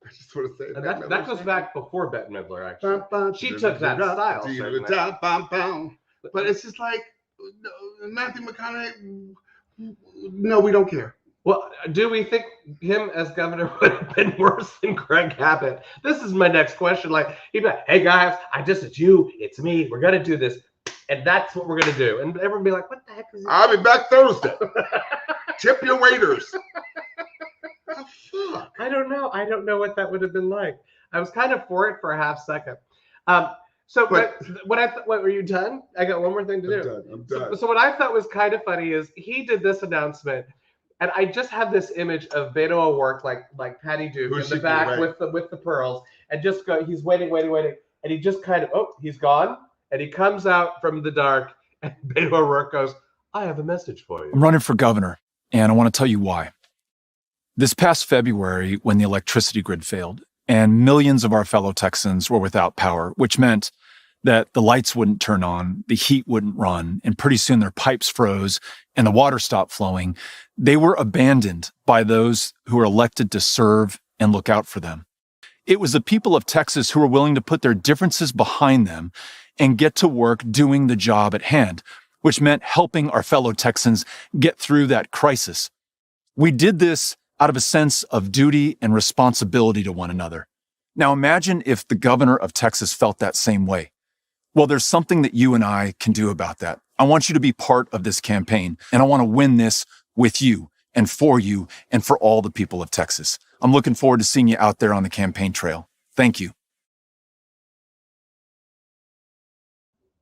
I just want to say that goes back before Bette Midler, actually. She took that style, certainly. But it's just like Matthew McConaughey. No, we don't care. Well, do we think him as governor would have been worse than Greg Abbott? This is my next question. Like, he'd be like, hey guys, it's you, it's me, we're gonna do this. And that's what we're gonna do. And everyone be like, what the heck is this? I'll be back Thursday. Tip your waiters. Oh, fuck. I don't know. I don't know what that would have been like. I was kind of for it for a half second. What were you done? I got one more thing to do. I'm done. So what I thought was kind of funny is he did this announcement, and I just have this image of Beto O'Rourke, like Patty Duke in the back with the pearls, and just go. He's waiting, and he just kind of he's gone, and he comes out from the dark, and Beto O'Rourke goes, "I have a message for you." I'm running for governor, and I want to tell you why. This past February, when the electricity grid failed, and millions of our fellow Texans were without power, which meant that the lights wouldn't turn on, the heat wouldn't run, and pretty soon their pipes froze and the water stopped flowing, they were abandoned by those who were elected to serve and look out for them. It was the people of Texas who were willing to put their differences behind them and get to work doing the job at hand, which meant helping our fellow Texans get through that crisis. We did this out of a sense of duty and responsibility to one another. Now imagine if the governor of Texas felt that same way. Well, there's something that you and I can do about that. I want you to be part of this campaign, and I want to win this with you and for all the people of Texas. I'm looking forward to seeing you out there on the campaign trail. Thank you.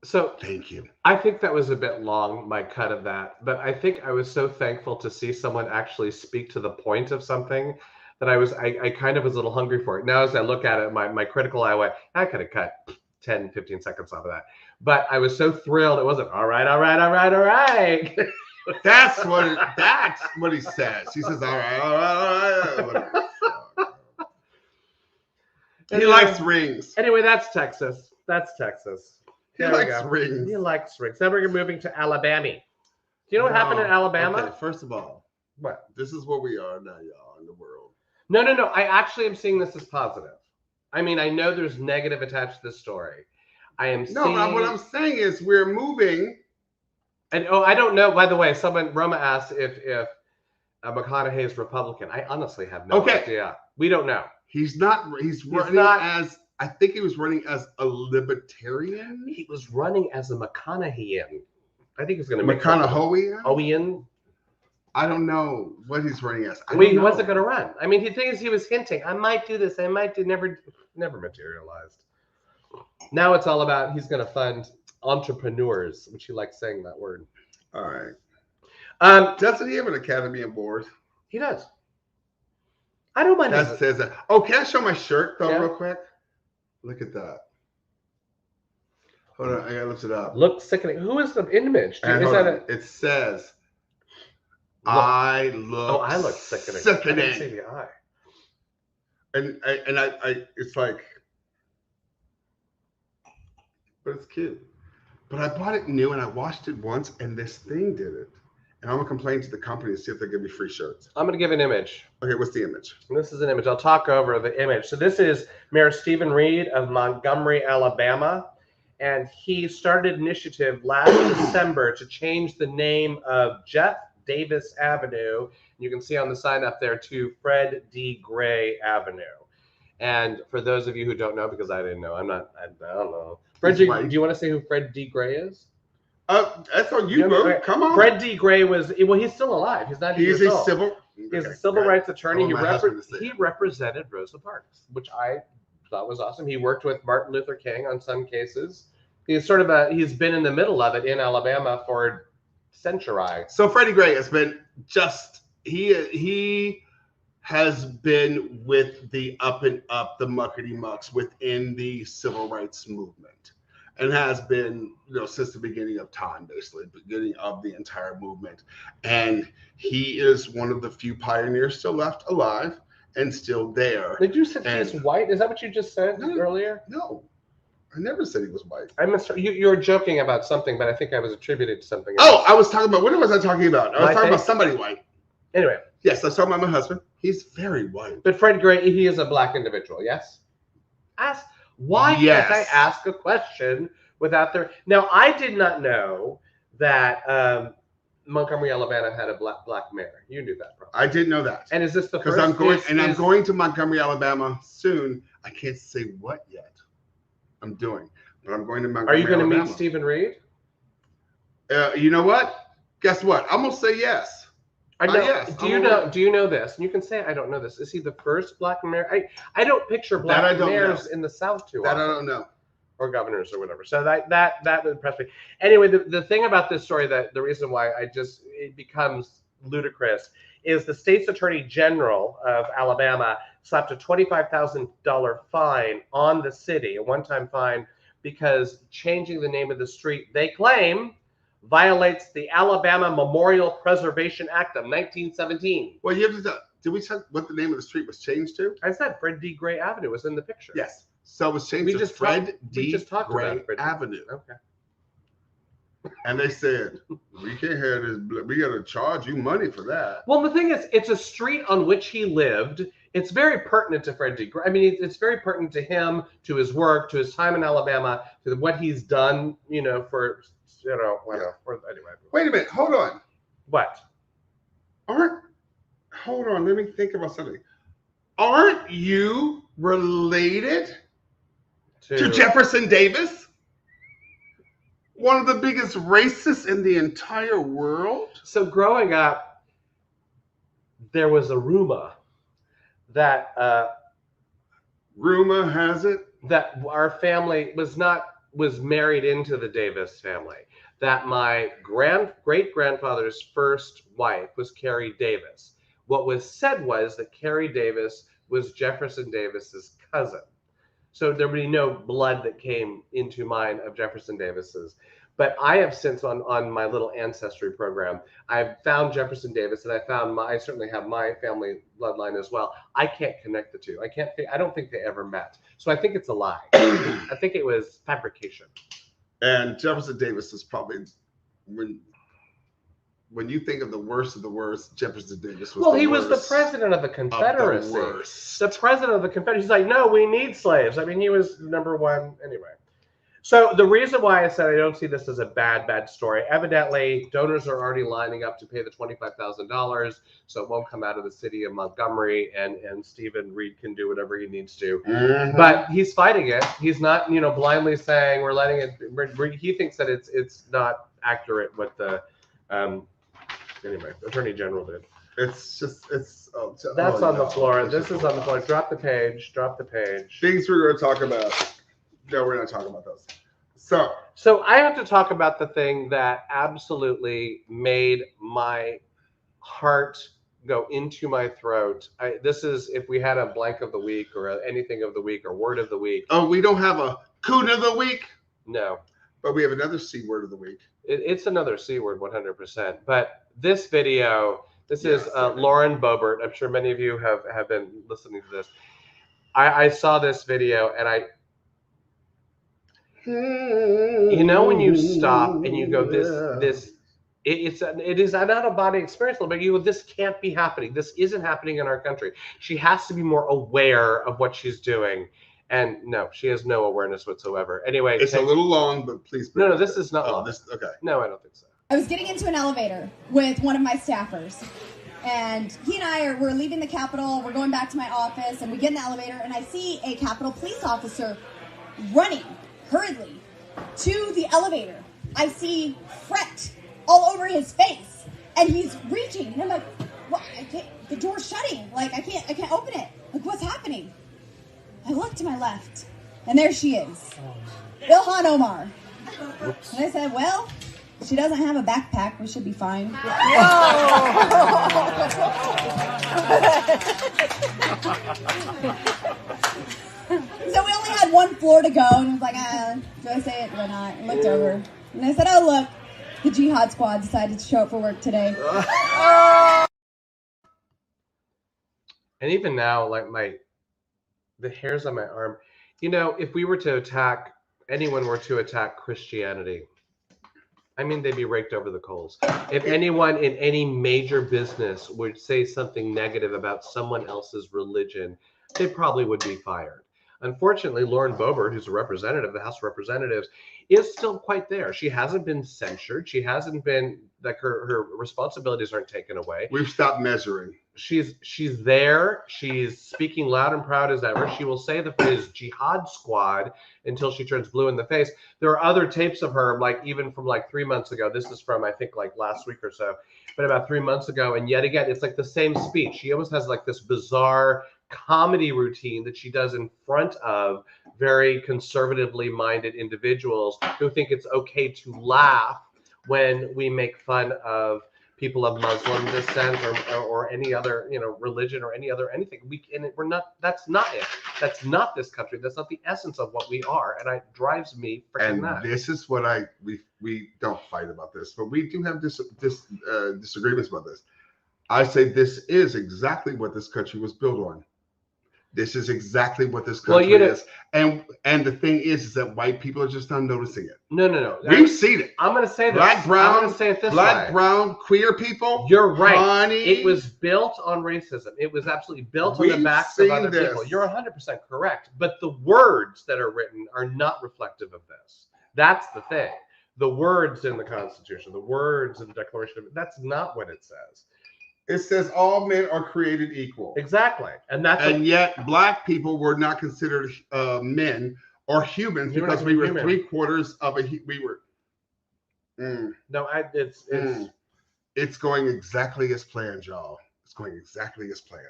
So thank you. I think that was a bit long, my cut of that, but I think I was so thankful to see someone actually speak to the point of something that I kind of was a little hungry for it. Now, as I look at it, my critical eye went, I could have cut 10, 15 seconds off of that. But I was so thrilled. It wasn't, all right. That's what he says. He says, all right. He likes rings. Anyway, that's Texas. He likes rings. He likes rings. Now we're moving to Alabama. Do you know what happened in Alabama? Okay, first of all, what? This is where we are now, y'all, in the world. No. I actually am seeing this as positive. I mean, I know there's negative attached to this story. What I'm saying is we're moving. And I don't know. By the way, Roma asked if McConaughey is Republican. I honestly have no idea. We don't know. He's not. He's running as. I think he was running as a libertarian. He was running as a McConaughey-ian. I think he's going to McConaughey-ian. I don't know what he's running as. He wasn't going to run. I mean, the thing is, he was hinting, I might do this. I might do. Never materialized. Now it's all about he's going to fund entrepreneurs, which he likes saying that word. All right. Doesn't he have an Academy Award? He does. I don't mind. That says that. Oh, can I show my shirt though, real quick? Look at that. Hold on, I gotta lift it up. Look sickening. Who is the image? It says, I look sickening. I didn't see the eye. And I it's like, but it's cute. But I bought it new and I washed it once and this thing did it. And I'm gonna complain to the company and see if they give me free shirts. I'm gonna give an image. Okay, what's the image? This is an image. I'll talk over the image. So this is Mayor Stephen Reed of Montgomery, Alabama. And he started an initiative last December to change the name of Jeff Davis Avenue. You can see on the sign up there to Fred D. Gray Avenue. And for those of you who don't know, because I didn't know, I don't know. Do you want to say who Fred D. Gray is? That's on you, bro. Come on. Fred D. Gray he's still alive. He's 90 years old. He's a civil rights attorney. He represented Rosa Parks, which I thought was awesome. He worked with Martin Luther King on some cases. He's he's been in the middle of it in Alabama for centuries. So Freddie Gray has been he has been with the up and up, the muckety mucks within the civil rights movement. And has been, since the beginning of time, basically, beginning of the entire movement. And he is one of the few pioneers still left alive and still there. Did you say he's white? Is that what you just said earlier? No, I never said he was white. You were joking about something, but I think I was attributed to something else. Oh, I was talking about, what was I talking about? I was talking about somebody white. Anyway. Yes, I was talking about my husband. He's very white. But Fred Gray, he is a black individual, yes? Why can't I ask a question without their... Now, I did not know that Montgomery, Alabama had a black mayor. You knew that, probably. I didn't know that. And is this the Because first? I'm going to Montgomery, Alabama soon. I can't say what yet I'm doing, but I'm going to Montgomery, Are you going to Alabama. meet Stephen Reed? You know what? Guess what? I'm gonna say yes. I know. Yes. Do you know this? And you can say I don't know this. Is he the first black mayor? I don't picture black mayors in the South too often. I don't know. Or governors or whatever. So that impressed me. Anyway, the thing about this story, that the reason why it becomes ludicrous, is the state's attorney general of Alabama slapped a $25,000 fine on the city, a one-time fine, because changing the name of the street, they claim, violates the Alabama Memorial Preservation Act of 1917. Well, you have to. Did we tell what the name of the street was changed to? I said Fred D. Gray Avenue was in the picture. Yes. So it was changed to Fred D. Gray Avenue. Okay. And they said, we can't have this. We got to charge you money for that. Well, the thing is, it's a street on which he lived. It's very pertinent to Fred D. Gray. I mean, it's very pertinent to him, to his work, to his time in Alabama, to what he's done, for, anyway. Wait a minute. Hold on. What? Hold on. Let me think about something. Aren't you related to Jefferson Davis? One of the biggest racists in the entire world? So growing up, there was a rumor that rumor has it that our family was married into the Davis family. That my great-grandfather's first wife was Carrie Davis. What was said was that Carrie Davis was Jefferson Davis's cousin. So there would be no blood that came into mine of Jefferson Davis's. But I have since on my little ancestry program, I've found Jefferson Davis, and I certainly have my family bloodline as well. I can't connect the two. I don't think they ever met. So I think it's a lie. I think it was fabrication. And Jefferson Davis is probably, when you think of the worst of the worst, Jefferson Davis was he was the president of the Confederacy. The president of the Confederacy. He's like, no, we need slaves. I mean, he was number one anyway. So the reason why I said I don't see this as a bad story, evidently donors are already lining up to pay the $25,000, so it won't come out of the city of Montgomery, and Stephen Reed can do whatever he needs to. Mm-hmm. But he's fighting it. He's not, blindly saying we're letting it. He thinks that it's not accurate what the Attorney General did. That's on the floor. This is on the floor. Drop the page. Things we're going to talk about. No, we're not talking about those. So I have to talk about the thing that absolutely made my heart go into my throat. This is if we had a blank of the week or anything of the week or word of the week. Oh, we don't have a coon of the week? No. But we have another C word of the week. It's another C word, 100%. But this video, is Lauren Boebert. I'm sure many of you have been listening to this. I saw this video and when you stop and you go, it is an out-of-body experience, but you go, this can't be happening. This isn't happening in our country. She has to be more aware of what she's doing. And no, she has no awareness whatsoever. Anyway. It's a little long, but please. No, this is not long. Okay. No, I don't think so. I was getting into an elevator with one of my staffers. And he and I were leaving the Capitol. We're going back to my office. And we get in the elevator. And I see a Capitol police officer running hurriedly to the elevator. I see fret all over his face, and he's reaching, and I'm like, "What? The door's shutting. Like I can't open it. Like what's happening?" I look to my left, and there she is, Ilhan Omar. Oops. And I said, "Well, she doesn't have a backpack. We should be fine." So we only had one floor to go, and I was like, do I say it or not? I looked over, and I said, "Oh, look, the Jihad Squad decided to show up for work today." And even now, like the hairs on my arm, if we were to attack, anyone were to attack Christianity, I mean, they'd be raked over the coals. If anyone in any major business would say something negative about someone else's religion, they probably would be fired. Unfortunately, Lauren Boebert, who's a representative of the House of Representatives, is still quite there. She hasn't been censured. She hasn't been, like, her responsibilities aren't taken away. We've stopped measuring. She's there. She's speaking loud and proud as ever. She will say the phrase jihad squad until she turns blue in the face. There are other tapes of her, like even from like 3 months ago. This is from, I think, like last week or so, but about 3 months ago. And yet again, it's like the same speech. She almost has like this bizarre comedy routine that she does in front of very conservatively minded individuals who think it's okay to laugh when we make fun of people of Muslim descent or any other, you know, religion or any other anything. We're not. That's not it. That's not this country. That's not the essence of what we are. And it drives me freaking nuts. And this is what we don't fight about this, but we do have disagreements about this. I say this is exactly what this country was built on. This is exactly what this country is. And the thing is that white people are just not noticing it. No. We've seen it. I'm going to say this. Black, brown, I'm going to say it this black, way. brown, queer people. You're right. Honey, it was built on racism. It was absolutely built on the backs of other people. You're 100% correct. But the words that are written are not reflective of this. That's the thing. The words in the Constitution, the words in the Declaration, that's not what it says. It says all men are created equal. Exactly. And yet black people were not considered men or humans because we were human. 3/4 of we were. No, it's going exactly as planned, y'all. It's going exactly as planned.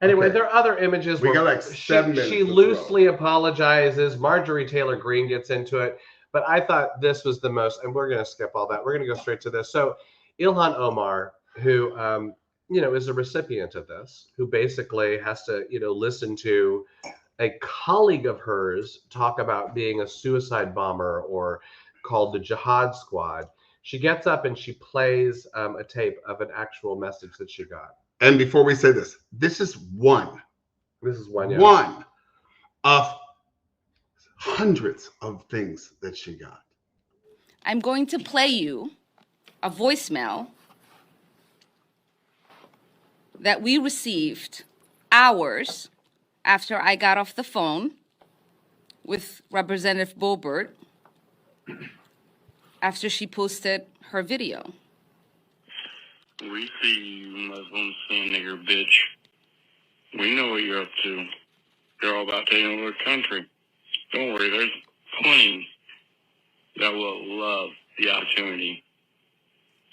Anyway, there are other images. We got like 7 minutes. She loosely apologizes. Marjorie Taylor Greene gets into it. But I thought this was the most, and we're going to skip all that. We're going to go straight to this. So Ilhan Omar, who is a recipient of this, who basically has to listen to a colleague of hers talk about being a suicide bomber or called the Jihad Squad. She gets up and she plays a tape of an actual message that she got. And before we say this is one. This is one. Yeah. One of hundreds of things that she got. I'm going to play you a voicemail that we received hours after I got off the phone with Representative Boebert after she posted her video. We see you Muslims saying nigger bitch. We know what you're up to. You're all about taking over the country. Don't worry, there's plenty that will love the opportunity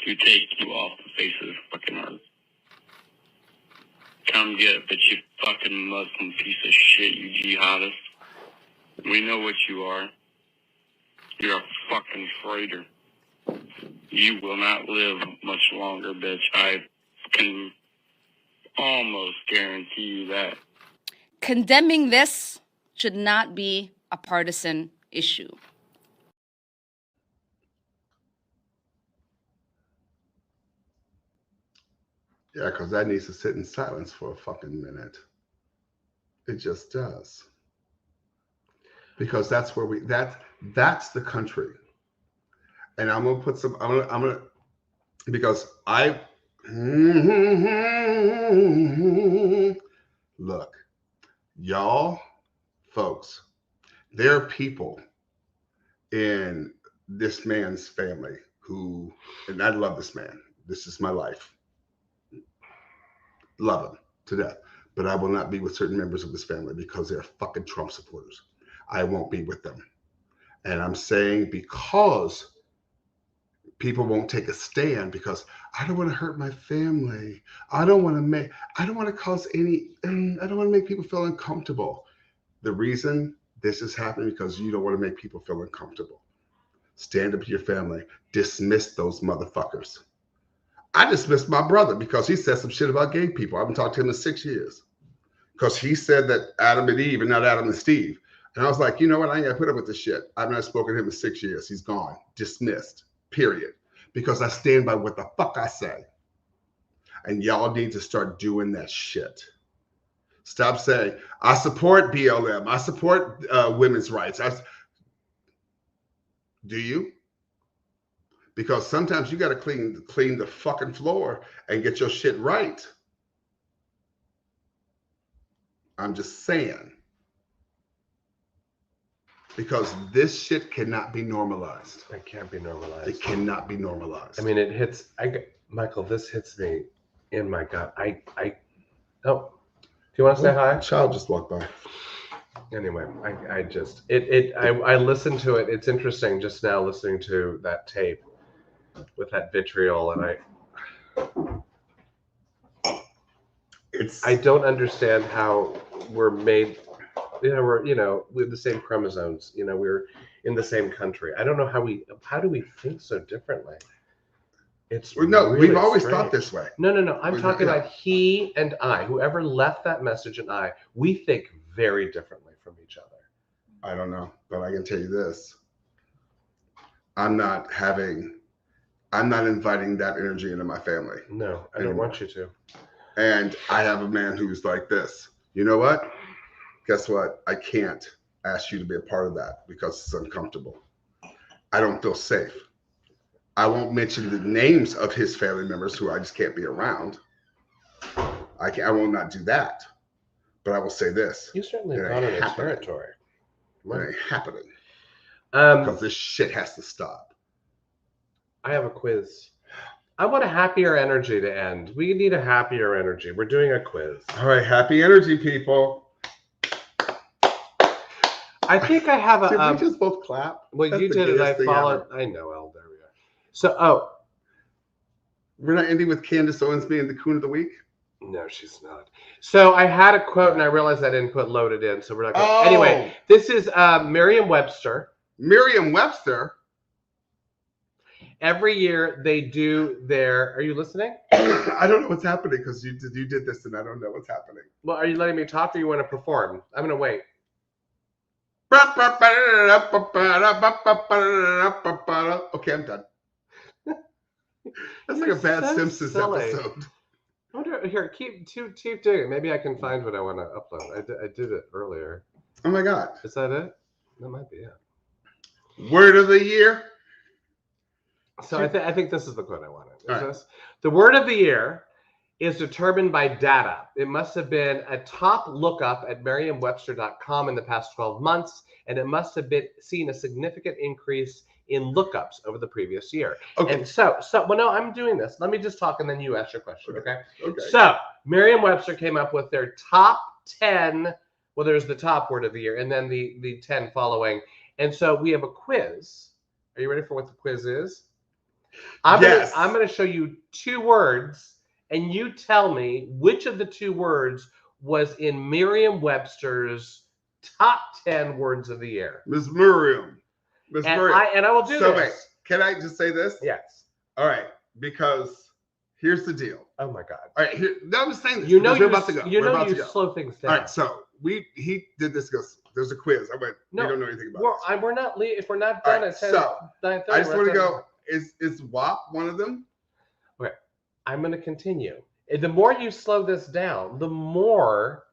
to take you off the face of the fucking earth. Come get it, but you fucking Muslim piece of shit, you jihadist. We know what you are. You're a fucking traitor. You will not live much longer, bitch. I can almost guarantee you that. Condemning this should not be a partisan issue. Yeah, because that needs to sit in silence for a fucking minute. It just does. Because that's where that's the country. And I'm gonna put some, I'm gonna because look, y'all folks, there are people in this man's family who, and I love this man. This is my life. Love him to death. But I will not be with certain members of this family because they're fucking Trump supporters. I won't be with them. And I'm saying because people won't take a stand because I don't want to hurt my family. I don't want to make people feel uncomfortable. The reason this is happening because you don't want to make people feel uncomfortable. Stand up to your family. Dismiss those motherfuckers. I dismissed my brother because he said some shit about gay people. I haven't talked to him in 6 years because he said that Adam and Eve and not Adam and Steve. And I was like, you know what? I ain't gonna put up with this shit. I've not spoken to him in 6 years. He's gone. Dismissed. Period. Because I stand by what the fuck I say. And y'all need to start doing that shit. Stop saying, I support BLM. I support women's rights. Do you? Because sometimes you got to clean the fucking floor and get your shit right. I'm just saying. because this shit cannot be normalized. It can't be normalized. It cannot be normalized. I mean, it hits. Michael, this hits me in my gut. Oh, do you want to say hi? A child just walked by. Anyway, I listened to it. It's interesting just now listening to that tape with that vitriol, and I don't understand how we're made. We're the same chromosomes. We're in the same country. I don't know how do we think so differently? We've always thought this way. No. I'm talking about he and I, whoever left that message, and we think very differently from each other. I don't know, but I can tell you this. I'm not inviting that energy into my family. No, I don't want you to. And I have a man who's like this. You know what? Guess what? I can't ask you to be a part of that because it's uncomfortable. I don't feel safe. I won't mention the names of his family members who I just can't be around. I will not do that. But I will say this. You certainly have gone into territory. It ain't happening. Because this shit has to stop. I have a quiz. I want a happier energy to end. We need a happier energy. We're doing a quiz. All right, happy energy, people. I think I have a... Did we just both clap? Well, you did it. I followed... I know, El. There we go. So, we're not ending with Candace Owens being the Coon of the Week? No, she's not. So I had a quote, and I realized I didn't put loaded in, so we're not going. Anyway, this is Merriam-Webster. Merriam-Webster? Every year they do their. Are you listening? I don't know what's happening because you did this, and I don't know what's happening. Well, are you letting me talk, or you want to perform? I'm going to wait. Okay, I'm done. That's like a bad Simpsons episode. I wonder, here, keep doing it. Maybe I can find what I want to upload. I did it earlier. Oh my God. Is that it? That might be it. Word of the year? So I think this is the quote I wanted. Right. The word of the year is determined by data. It must have been a top lookup at merriam-webster.com in the past 12 months, and it must have seen a significant increase in lookups over the previous year. Okay. And so well, no, I'm doing this. Let me just talk, and then you ask your question, okay? Okay. So Merriam-Webster came up with their top 10. Well, there's the top word of the year, and then the 10 following. And so we have a quiz. Are you ready for what the quiz is? I'm going to show you 2 words, and you tell me which of the 2 words was in Merriam-Webster's top 10 words of the year. Miss Miriam. And I will do this. So wait, can I just say this? Yes. All right, because here's the deal. Oh my God. All right, no, I'm just saying this. You're about to go. You know you slow things down. All right, so he did this because there's a quiz. I went, we don't know anything about it. We're not if we're not done at 10. So 9:30, I just want to go. Is WAP one of them? Okay, I'm going to continue. The more you slow this down, the more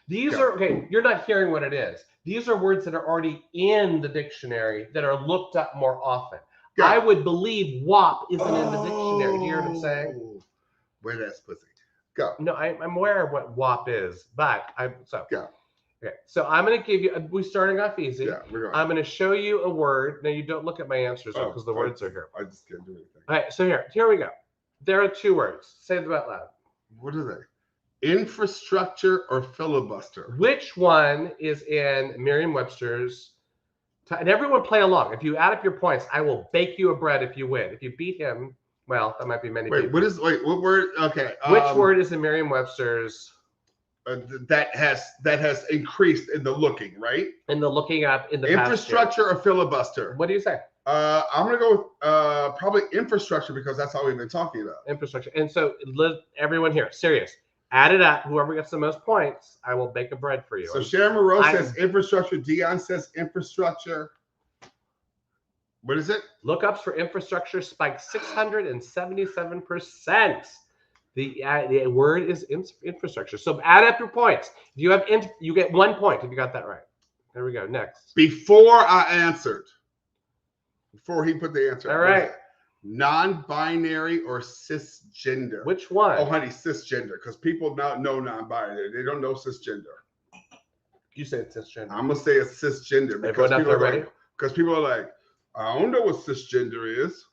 these are okay. You're not hearing what it is. These are words that are already in the dictionary that are looked up more often. Go. I would believe WAP isn't in the dictionary. Do you hear what I'm saying? Where that's pussy. Go. No, I'm aware of what WAP is, but Go. Okay, so I'm going to give you. We're starting off easy. Yeah, we're going. I'm going to show you a word. Now you don't look at my answers because the words are here. I just can't do anything. All right, so here we go. There are 2 words. Say them out loud. What are they? Infrastructure or filibuster? Which one is in Merriam-Webster's? And everyone play along. If you add up your points, I will bake you a bread if you win. If you beat him, well, that might be many people. What word? Okay. Which word is in Merriam-Webster's? That has increased in the looking, right? In the looking up in the infrastructure or filibuster? What do you say? I'm gonna go with probably infrastructure because that's all we've been talking about. Infrastructure. And so everyone here, serious. Add it up. Whoever gets the most points, I will bake a bread for you. So Sharon Moreau says infrastructure. Dion says infrastructure. What is it? Lookups for infrastructure spiked 677%. The word is infrastructure. So add up your points. If you have you get 1 point if you got that right. There we go. Next. Before I answered. Before he put the answer. All right. Non-binary or cisgender? Which one? Oh, honey, cisgender. Because people now know non-binary. They don't know cisgender. You say it's cisgender. I'm gonna say it's cisgender because Everyone out there ready? Because people are like, I don't know what cisgender is.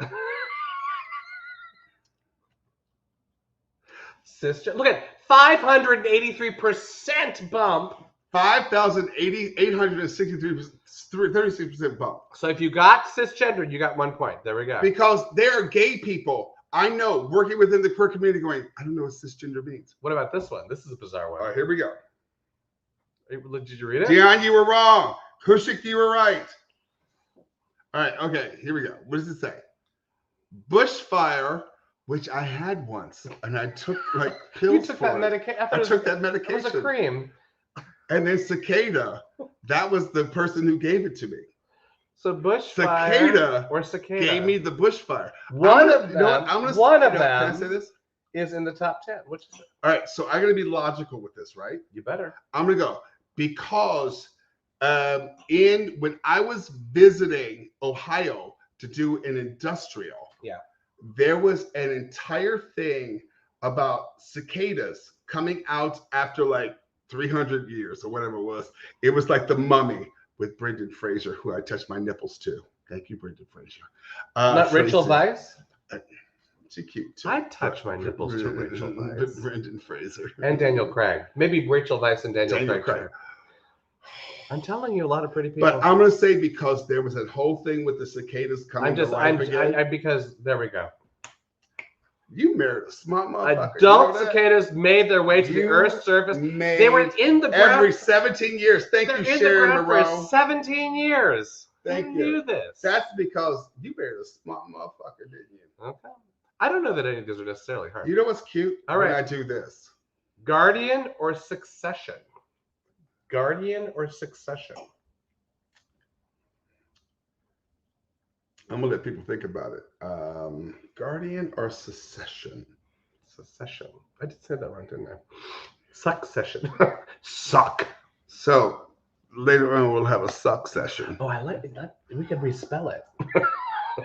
Cisgender. Look at 583% bump. 5,863%, bump. So if you got cisgender, you got 1 point. There we go. Because there are gay people I know working within the queer community going, I don't know what cisgender means. What about this one? This is a bizarre one. All right, here we go. Did you read it? Dion, you were wrong. Hushik, you were right. All right, okay, here we go. What does it say? Bushfire, which I had once, and I took like pills You took for that it. medication. I took that medication. It was a cream. And then cicada, that was the person who gave it to me. So bushfire or cicada gave me the bushfire. One of them. One of them. Can I say this? Is in the top 10. Which is it? All right, so I'm gonna be logical with this, right? You better. I'm gonna go because when I was visiting Ohio to do an industrial, there was an entire thing about cicadas coming out after like 300 years or whatever it was. It was like The Mummy with Brendan Fraser, who I touched my nipples to. Thank you, Brendan Fraser. Not Rachel Weisz? She's cute too. I touch my nipples to Rachel Weisz. Brendan Fraser. And Daniel Craig. Maybe Rachel Weisz and Daniel Craig. I'm telling you, a lot of pretty people. But I'm going to say because there was that whole thing with the cicadas coming to life again. Because there we go. You married a smart motherfucker. Adult cicadas made their way to the Earth's surface. They were in the ground every 17 years. Thank you, Sharon Moreau. For 17 years. Thank you. Knew this. That's because you married a smart motherfucker, didn't you? Okay. I don't know that any of these are necessarily hard. You know what's cute? All right. When I do this. Guardian or succession? Guardian or succession? I'm gonna let people think about it. Guardian or secession? Secession. I did say that wrong, didn't I? Succession. Suck. So later on we'll have a suck session. Oh, I like that. We can respell it.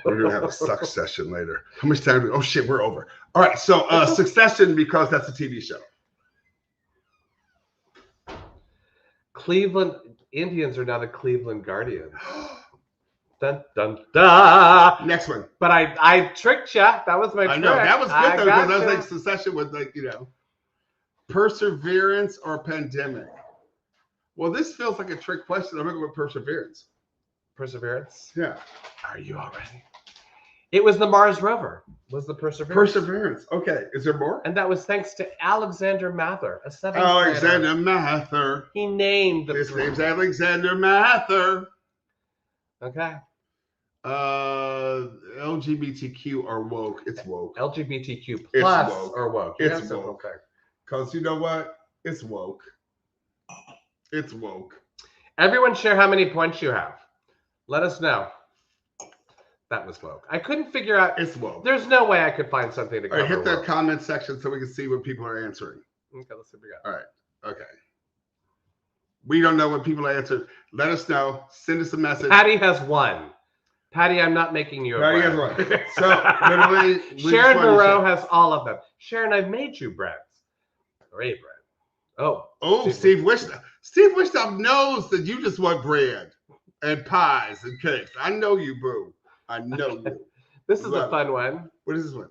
We're gonna have a suck session later. How much time do we? Oh shit, we're over. All right, so Succession because that's a TV show. Cleveland Indians are now the Cleveland Guardians. Dun dun dun. Next one. But I tricked you. That was my trick. I know that was good though, because I was you. like Succession was like, perseverance or pandemic. Well, this feels like a trick question. I'm gonna go with perseverance. Perseverance? Yeah. Are you all ready? It was the Mars rover. Was the Perseverance? Perseverance. Okay. Is there more? And that was thanks to Alexander Mather, a 7th Alexander grader. Mather. He named the. His name's Alexander Mather. Okay. LGBTQ are woke. It's woke. LGBTQ plus or woke. It's woke. Because you know what? It's woke. It's woke. Everyone share how many points you have. Let us know. That was woke. I couldn't figure out. It's woke. There's no way I could find something to cover. All right, hit that woke. comment section so we can see what people are answering. Okay, let's see what we got. All right. Okay. We don't know what people answered. Let us know. Send us a message. Patty has won. Patty, I'm not making you a Patty has won. So literally, Sharon Moreau has all of them. Sharon, I've made you breads. Or a bread. Oh, Steve Wishnow. Steve Wishnow knows that you just want bread and pies and cakes. I know you, boo. I know you. This is a fun one. What is this one?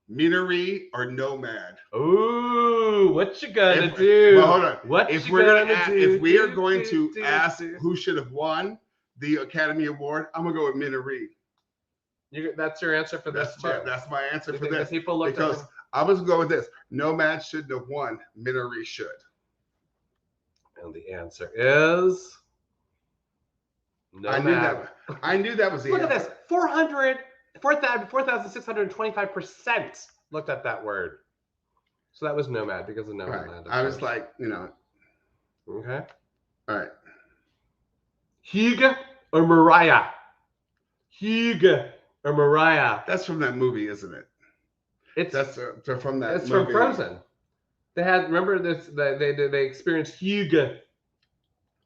Minery or nomad? Ooh, what you gonna do? Well, hold on. What if you we're gonna gonna do? if we are going to ask who should have won the Academy Award, I'm gonna go with Minery. That's your answer for this too. That's my answer for this. People looked because I was going to go with this. Nomad shouldn't have won. Minery should. And the answer is Nomad. I knew that was the answer. Look at this. 4,625% looked at that word. So that was Nomad because of Nomad Land. I was like, Okay. All right. Hugo or Mariah? Hugo or Mariah? That's from that movie, isn't it? That's from that. It's from Frozen. They had remember this. They experienced Hugo.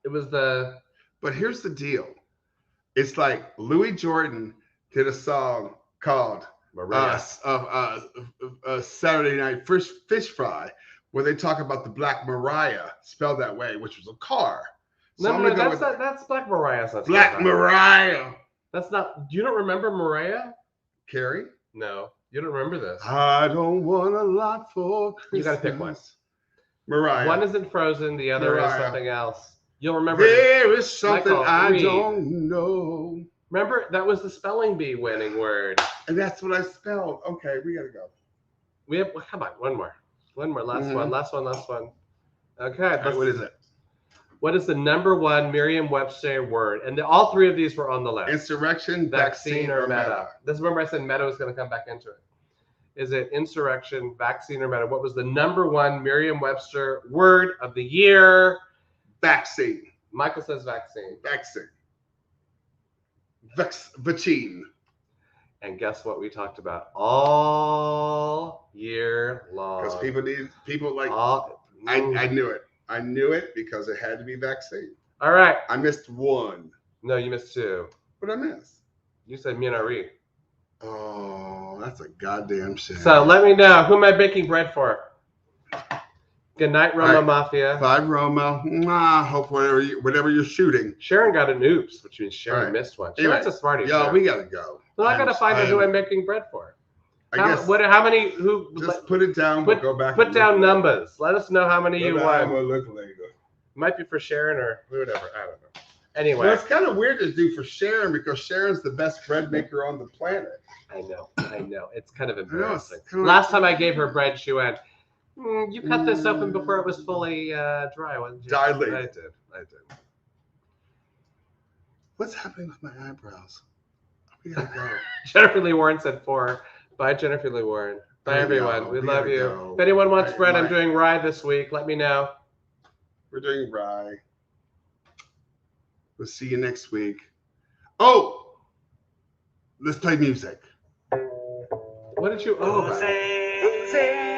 It was the. But here's the deal. It's like Louis Jordan did a song called Saturday Night Fish Fry, where they talk about the Black Mariah, spelled that way, which was a car. So No, that's Black Mariah's not Black Mariah. That's not. You don't remember Mariah? Carrie? No, you don't remember this. I don't want a lot for Christmas. You got to pick one. Mariah. One isn't Frozen. The other is Mariah. something else. You'll remember. There is something Michael, I read. don't know. Remember, that was the spelling bee winning word. And that's what I spelled. Okay, we got to go. We have. Come on, one more. Last one. Okay. All right, what is it? What is the number one Merriam-Webster word? And all three of these were on the list. Insurrection, vaccine, or meta. Remember I said meta was going to come back into it. Is it insurrection, vaccine, or meta? What was the number one Merriam-Webster word of the year? Vaccine. Michael says vaccine. Vaccine. Vaccine. And guess what we talked about all year long? Because people like, I knew it. I knew it because it had to be vaccine. All right. I missed one. No, you missed two. What did I miss? You said Minari. Oh, that's a goddamn shame. So let me know. Who am I baking bread for? Good night, Roma Right. Mafia. 5 Roma. Hope whatever you're shooting. Sharon got an oops, which means Sharon Right. missed one. Anyway, Sharon's a smarty. Yo, Sharon. we gotta go. Well, I gotta find out who I'm making bread for. I guess. How many? Who? Just put it down. We'll go back. Put down numbers. Let us know how many you won. We'll look later. Might be for Sharon or whatever. I don't know. Anyway, Well, it's kind of weird to do for Sharon because Sharon's the best bread maker on the planet. I know. It's kind of embarrassing. kinda Last time I gave her bread, she went, "You cut this open before it was fully dry, wasn't you?" Dilated. I did. What's happening with my eyebrows? We gotta go. Jennifer Lee Warren said 4. Bye, Jennifer Lee Warren. Bye, I everyone. know, We we love gotta you. go. If anyone wants I- bread, I'm my- doing rye this week. Let me know. We're doing rye. We'll see you next week. Oh, let's play music. What did you? Oh, Who's in?